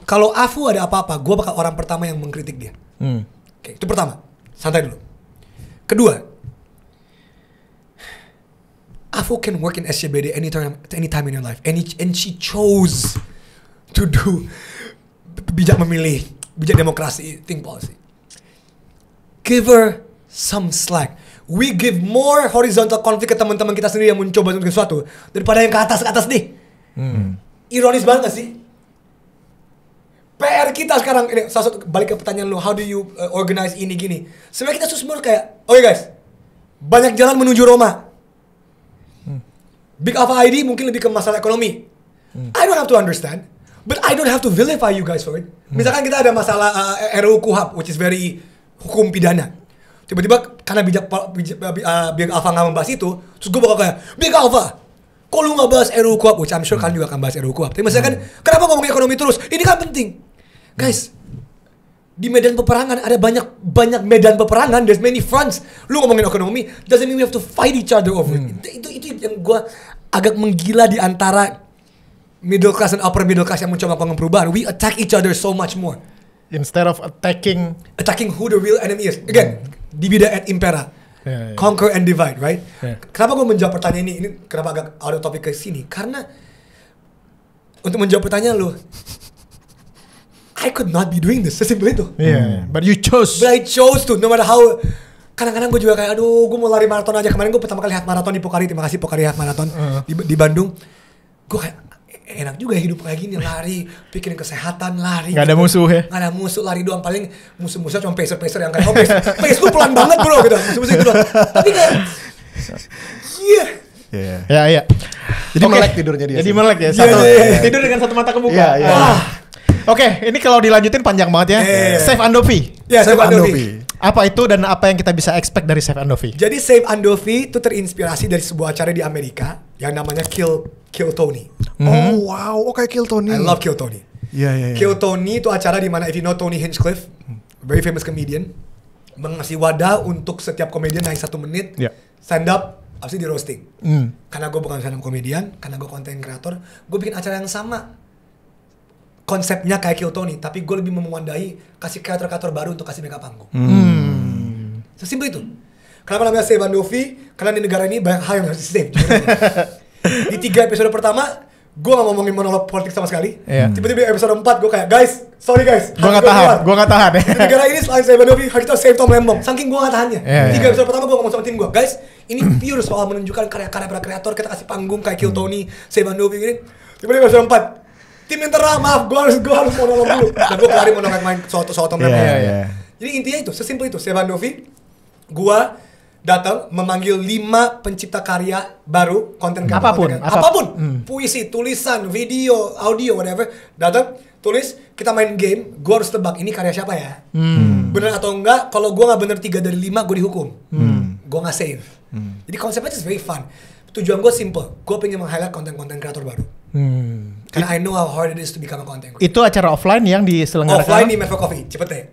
kalau Afu ada apa-apa, gue bakal orang pertama yang mengkritik dia. Oke, itu pertama. Santai dulu. Kedua, Afu can work in SCBD anytime in your life. And she chose to do bijak memilih, bijak demokrasi, think policy. Give her some slack. We give more horizontal conflict ke teman-teman kita sendiri yang mencoba untuk sesuatu daripada yang ke atas nih. Ironis banget gak sih? PR kita sekarang ini, salah satu balik ke pertanyaan lo, how do you organize ini gini? Sebenarnya kita semua kayak, oke guys, banyak jalan menuju Roma. Big Alpha ID mungkin lebih ke masalah ekonomi. I don't have to understand, but I don't have to vilify you guys for it. Misalkan kita ada masalah RUU KUHP, which is very hukum pidana. Tiba-tiba karena Big Alpha nggak membahas itu, terus gue bakal kayak, Big Alpha, kok lu nggak bahas RUU KUHP? Which I'm sure kalian juga akan bahas RUU KUHP. Tapi misalkan, kenapa ngomongin ekonomi terus? Ini kan penting. Guys, di medan peperangan ada banyak medan peperangan. There's many fronts. Lu ngomongin ekonomi, doesn't mean we have to fight each other over it. Itu yang gue agak menggila di antara middle class dan upper middle class yang mencoba melakukan perubahan. We attack each other so much more. Instead of attacking who the real enemy is. Again, divide et impera. Conquer and divide, right? Kenapa gue menjawab pertanyaan ini kenapa agak out of topic ke sini? Karena untuk menjawab pertanyaan lu, I could not be doing this, sesimpel itu. But you chose. But I chose to, no matter how. Kadang-kadang gue juga kayak, aduh, gue mau lari maraton aja. Kemarin gue pertama kali half maraton di Pokari, terima kasih Pokari half maraton di Bandung. Gue kayak, enak juga ya hidup kayak gini, lari, pikirin kesehatan, lari. Gak ada musuh ya? Gak ada musuh, lari doang. Paling musuh-musuhnya cuma pacer yang kayak, pace gue pelan banget bro, gitu. Musuh-musuh itu doang. Tapi kayak, Iya. Jadi melek tidurnya dia. Jadi melek ya, tidur dengan satu mata kebuka. Oke, ini kalau dilanjutin panjang banget ya. Saif Andovi. Saif Andovi. Apa itu dan apa yang kita bisa expect dari Saif Andovi? Jadi Saif Andovi itu terinspirasi dari sebuah acara di Amerika yang namanya Kill Tony. Oh wow, oke Kill Tony. I love Kill Tony. Iya. Kill Tony itu acara di mana if you know Tony Hinchcliffe, very famous comedian, mengasih wadah untuk setiap komedian naik 1 menit, stand up, abis itu di roasting. Karena gue bukan stand up komedian, karena gue content creator, gue bikin acara yang sama. Konsepnya kayak Kill Tony, tapi gue lebih memandai kasih kreator-kreator baru untuk kasih mereka panggung. Sesimpel itu. Kenapa namanya Saif Andovi? Karena di negara ini banyak hal yang harus di save. Di 3 episode pertama, gue gak ngomongin monolog politik sama sekali. Tiba-tiba episode 4 gue kayak guys, sorry guys, gue gak tahan. Di negara ini selain Save Novi, harus kita save Tom Lembong. Saking gue gak tahannya. 3 episode pertama gue ngomong sama tim gue, guys, ini pure soal menunjukkan karya-karya para kreator. Kita kasih panggung kayak Kill Tony, Save Novi gini. Tiba-tiba episode 4, tim internal maaf, gue harus monolog dulu. Dan gue kelarin monolog main soal Tom Lembong. Jadi intinya itu, sesimpel itu. Save Novi, gue datang memanggil 5 pencipta karya baru, konten apapun. Puisi, tulisan, video, audio, whatever. Datang, tulis, kita main game. Gue harus tebak ini karya siapa ya. Bener atau enggak? Kalau gue nggak bener 3 dari 5, gue dihukum. Gue nggak save. Jadi konsepnya itu very fun. Tujuan gue simple. Gue pengen meng-highlight konten-konten kreator baru. Karena I know how hard it is to become a content creator. Itu acara offline yang diselenggarakan? Offline di Metro Coffee, Cipete.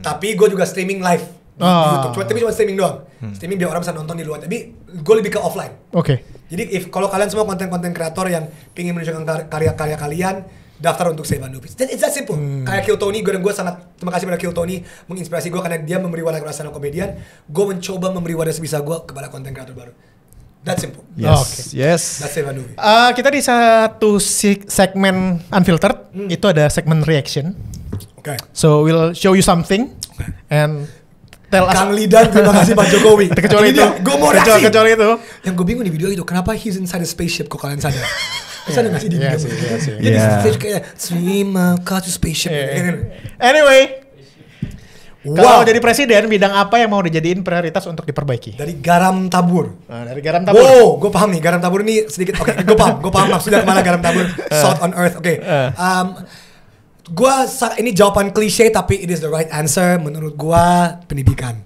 Tapi gue juga streaming live di YouTube. Tapi cuma streaming doang. Streaming biar orang bisa nonton di luar. Tapi gue lebih ke offline. Jadi kalau kalian semua konten-konten kreator yang pengen menunjukkan karya-karya kalian, daftar untuk Save Novi. It's that simple. Kayak Kill Tony, gue sangat terima kasih pada Kill Tony menginspirasi gue karena dia memberi wadah kepada stand-up komedian. Gue mencoba memberi wadah sebisa gue kepada konten kreator baru. That's simple. Yes. That's Save Novi. Kita di satu segmen Unfiltered, itu ada segmen reaction. So we'll show you something and tell us. Kang Lidan, terima kasih Pak Jokowi. Kecuali itu. Gue mau reaksi. Kecuali itu. Yang gue bingung di video itu, kenapa he's inside a spaceship kok kalian sadar? Sadar gak sih di video? Iya. Jadi stage kayak, terima kasih spaceship. Anyway. Kalau jadi presiden, bidang apa yang mau dijadiin prioritas untuk diperbaiki? Dari garam tabur. Dari garam tabur. Wow, gue paham nih, garam tabur ini sedikit, oke, gue paham maksudnya kemana garam tabur, salt on earth, oke. Ini jawaban klise tapi it is the right answer menurut gua, pendidikan.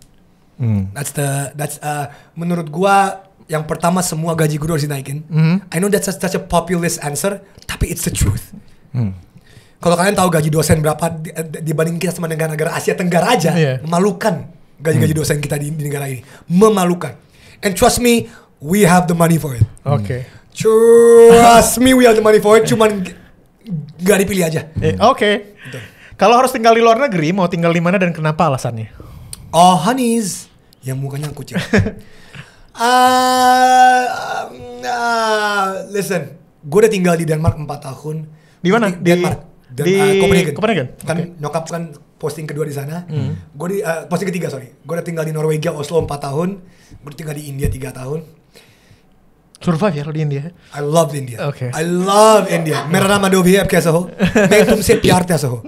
That's menurut gua yang pertama semua gaji guru harus dinaikin. I know that's such a populist answer tapi it's the truth. Kalau kalian tahu gaji dosen berapa dibanding kita sama negara-negara Asia Tenggara aja, memalukan gaji-gaji dosen kita di negara ini, memalukan. And trust me, we have the money for it. Trust me, we have the money for it. Cuman gak dipilih aja. Kalau harus tinggal di luar negeri, mau tinggal di mana dan kenapa alasannya? Oh, honeys, yang mukanya kucing. Listen, gue udah tinggal di Denmark 4 tahun. Di mana? Denmark. Di Copenhagen. Kan nyokap kan posting kedua di sana. Gue di posting ketiga, sorry. Gue udah tinggal di Norwegia, Oslo 4 tahun. Gue tinggal di India 3 tahun. Survive ya lo di India? I love India. I love India. मेरा नाम अडोबी है, आप कैसे हो? मैं तुमसे प्यार कैसे हो?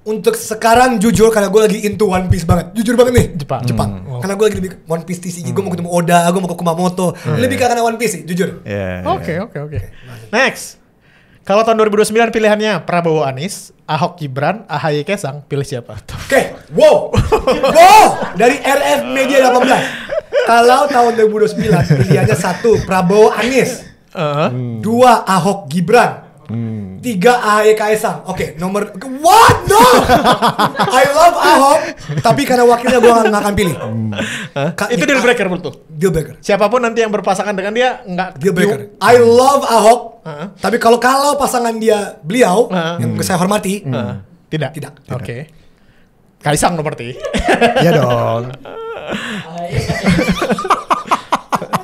Untuk sekarang jujur karena gue lagi into One Piece banget. Jujur banget nih. Jepang. Karena gue lagi lebih One Piece TCG. Gue mau ketemu Oda, gue mau ke Kumamoto. Lebih karena One Piece sih, jujur. Oke. Next. Kalau tahun 2029 pilihannya Prabowo Anies, Ahok Gibran, AHY Kaesang, pilih siapa? Wow. Dari RF Media 18. Kalau tahun 2029 pilihannya 1 Prabowo Anies, 2 Ahok Gibran, 3 AHY Kaesang. Nomor what? No. I love Ahok, tapi karena wakilnya gue gak akan pilih. Itu deal breaker betul. Deal breaker. Siapapun nanti yang berpasangan dengan dia nggak. Deal breaker. I love Ahok, tapi kalau pasangan beliau yang saya hormati, tidak. Oke. Kaesang nomor 3. Iya dong.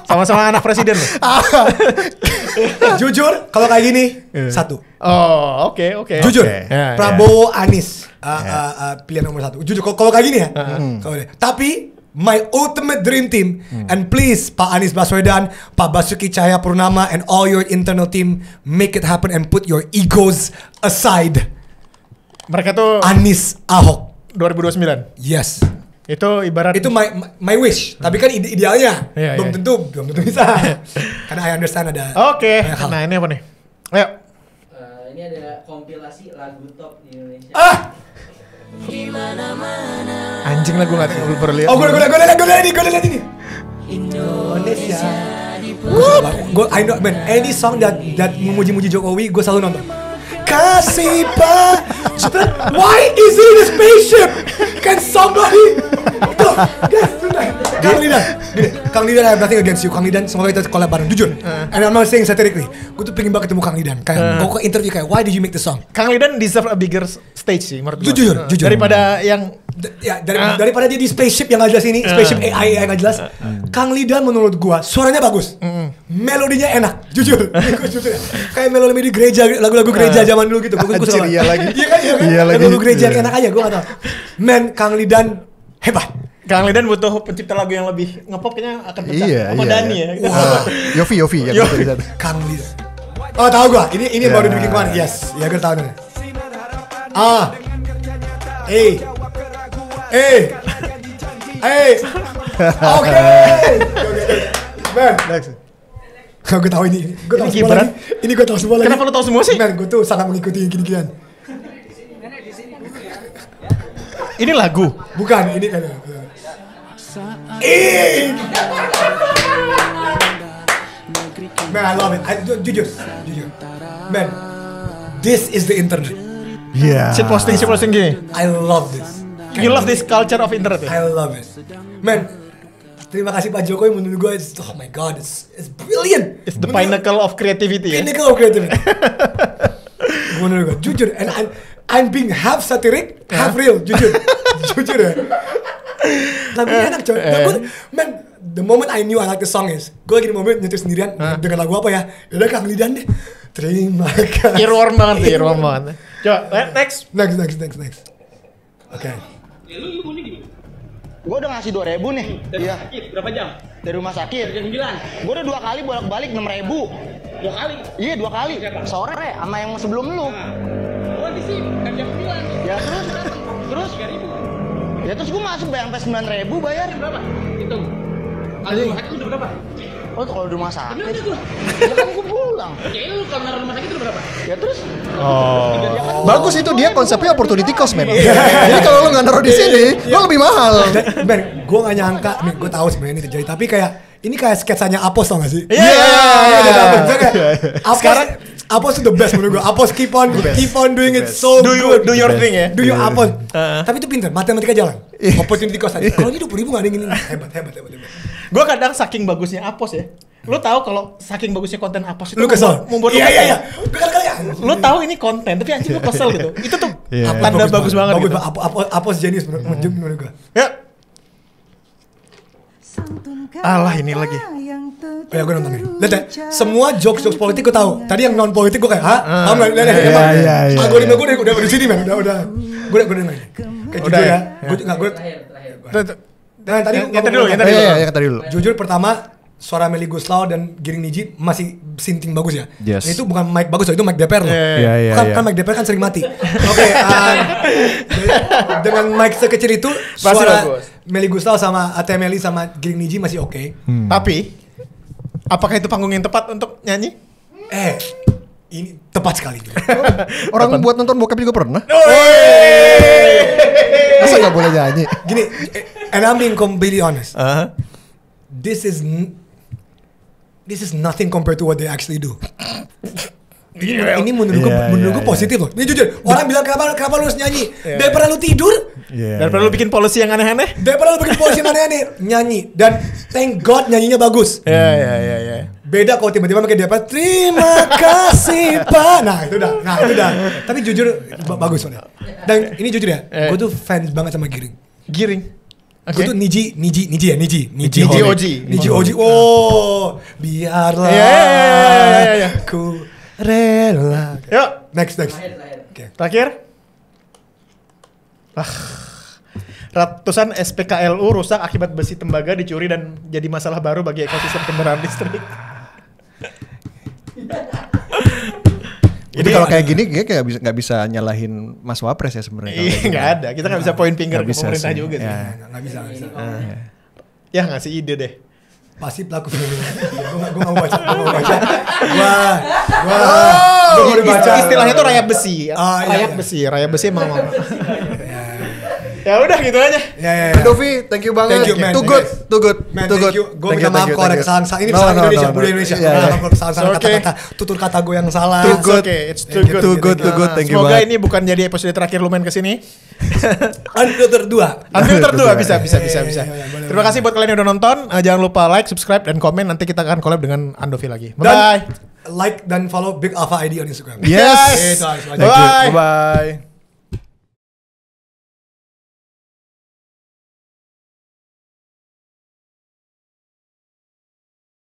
Sama-sama anak presiden loh. Jujur, kalau kayak gini, 1. Oke. Jujur, Prabowo Anies pilihan nomor 1. Jujur, kalau kayak gini ya. Tapi my ultimate dream team, and please Pak Anies Baswedan, Pak Basuki Cahayapurnama, and all your internal team, make it happen and put your egos aside. Mereka tuh Anies Ahok 2029. Yes. Itu ibarat itu my wish, tapi kan idealnya belum tentu bisa. Karena I understand ada. Oke. Nah, ini apa nih? Ayo. Ini ada kompilasi lagu top di Indonesia. Anjing lah, gue nggak perlu lihat. Gue lihat ini. Indonesia. Gue I know man, any song that memuji-muji Jokowi, gue selalu nonton. Kasih Pak. Why is he in a spaceship? Can somebody? Kang Lidan, I have nothing against you. Kang Lidan, semoga kita collab bareng. Jujur. And I'm not saying satirically. Gue tuh pengen banget ketemu Kang Lidan. Kayak gue ke interview kayak, why did you make the song? Kang Lidan deserve a bigger stage sih menurut gue. Jujur. Daripada yang daripada dia di spaceship yang gak jelas ini, spaceship AI yang gak jelas. Kang Lidan menurut gue suaranya bagus. melodinya enak, jujur. Gue jujur. Kayak melodi gereja, lagu-lagu gereja zaman dulu gitu. Gue suka. Iya lagi. Iya kan? Iya lagi. Lagu gereja yang enak aja, gue gak tau. Men, Kang Lidan hebat. Kang Lidan butuh pencipta lagu yang lebih ngepop kayaknya akan pecah. Iya, sama iya. Dani ya. Yofi yang Yofi. dari sana. Kang Lidan. Oh tahu gue, ini baru dibikin kemarin. Yes, ya gue tahu nih. Oke. Man, Next. gue tahu ini. Gue tahu Ini semua gibran. lagi. Ini gue tahu semua lagi. Kenapa lu tahu semua sih? Man, gue tuh sangat mengikuti yang gini-ginian. Ini lagu. Bukan, ini kan. Man, I love it. Jujur. Man, this is the internet. Iya. Shit posting gini. I love this. You love this culture of internet ya? I love it. Man, terima kasih Pak Jokowi menurut gue. Oh my God, it's brilliant. It's the pinnacle of creativity ya? Pinnacle of creativity. Menurut gue, jujur. And I'm being half satiric, half real. Jujur ya. Lagunya enak coy. Man, the moment I knew I like the song is, gue lagi di momen nyetir sendirian dengan lagu apa ya? Yaudah Kang Lidan deh. Terima kasih. Earworm banget. Coba, next. Next. Oke. Lu bunyi gimana? Gue udah ngasih 2.000 nih. Iya. Berapa jam? Dari rumah sakit. Jam 9. Gue udah 2 kali bolak-balik 6.000. 2 kali. Iya 2 kali. Sore sama yang sebelum lu. Oh di sini kan jam 9. Ya terus 3.000. ya terus gue masuk bayar sampai 9.000 bayar. Berapa? Hitung. Kalau rumah sakit udah berapa? Oh kalau di rumah sakit. Bener tuh. Ya kan gue pulang. Ya lu kalau rumah sakit udah berapa? Ya terus. Bagus itu dia konsepnya opportunity cost, man. Jadi kalau lu nggak naruh di sini, lu lebih mahal. Ben, gue gak nyangka, nih gue tahu sebenarnya ini terjadi, tapi kayak ini kayak sketsanya Apos tau gak sih? Sekarang Apos itu the best menurut gue. Apos keep on doing it so good. Do your thing ya? Do your Apos. Tapi itu pintar, matematika jalan. Opportunity cost aja. Kalau ini 20.000 gak ada yang ini. Hebat. Gue kadang saking bagusnya Apos ya. Lu tahu kalau saking bagusnya konten Apos itu Lu kesel? membuat lu Iya. Kali ya. lu tahu ini konten tapi anjing lu kesel gitu. Itu tuh Iya. tanda bagus banget gitu. Apos genius menurut gue. Ya. Alah ini lagi. Oh ya gue nonton nih. Lihat ya, semua jokes politik gue tahu. Tadi yang non politik gue kayak, hah? Iya. Algoritma gue udah di sini man, udah. Gue main. Kayak jujur ya. Terakhir. Dan tadi Yang tadi dulu. Yang tadi dulu. Jujur pertama suara Melly Goeslaw dan Giring Niji masih sinting bagus ya. Yes. Nah, itu bukan mic bagus loh, itu mic DPR loh. Iya. Kan mic DPR kan sering mati. Oke, dengan mic sekecil itu suara bagus. Melly Goeslaw sama Ate Melly sama Giring Niji masih oke. Tapi apakah itu panggung yang tepat untuk nyanyi? Ini tepat sekali. Orang buat nonton bokep juga pernah. Masa nggak boleh nyanyi? Gini, and I'm being completely honest. This is nothing compared to what they actually do. Ini menurut gue positif loh. Ini jujur. Orang bilang kenapa lu harus nyanyi? Daripada lu tidur, Daripada lu bikin policy yang aneh-aneh. daripada lu bikin posisi aneh-aneh, nyanyi. Dan thank God nyanyinya bagus. Iya. Beda kalau tiba-tiba pakai daripada terima kasih Pak. Nah itu dah. Tapi jujur bagus soalnya. Dan ini jujur ya, gue tuh fans banget sama Giring. Gue tuh Niji Oji. Oh, biarlah Iya. ku rela. Yuk, Next. Terakhir. terakhir. Ratusan SPKLU rusak akibat besi tembaga dicuri dan jadi masalah baru bagi ekosistem kendaraan listrik. Jadi kalau kayak gini kayak nggak bisa nyalahin Mas Wapres ya sebenarnya. Iya, nggak ada. Kita nggak bisa point finger Nggak ke bisa pemerintah sih. juga sih. Ya. Nggak bisa. Ya ngasih ide deh. Pasti pelaku fenomena. Gue nggak mau baca. Wah. Gue udah baca. Istilahnya tuh rayap besi. Iya. Rayap besi emang. Ya udah gitu aja. Ya. Dovi, thank you banget. Thank you, man. Too good. Man, thank you. Gue minta maaf kalau ada kesalahan. Ini kesalahan Indonesia, budaya Indonesia. Kesalahan kata-kata, tutur kata gue yang salah. Too good. It's too good. Too good. Thank you Semoga banget. ini bukan jadi episode terakhir lu main kesini. Unfilter 2. Unfilter 2 bisa. boleh. Terima kasih buat kalian yang udah nonton. Jangan lupa like, subscribe, dan komen. Nanti kita akan collab dengan Andovi lagi. Dan Bye. like dan follow Big Alpha ID on Instagram. Yes. Itu harus. Bye. Bye.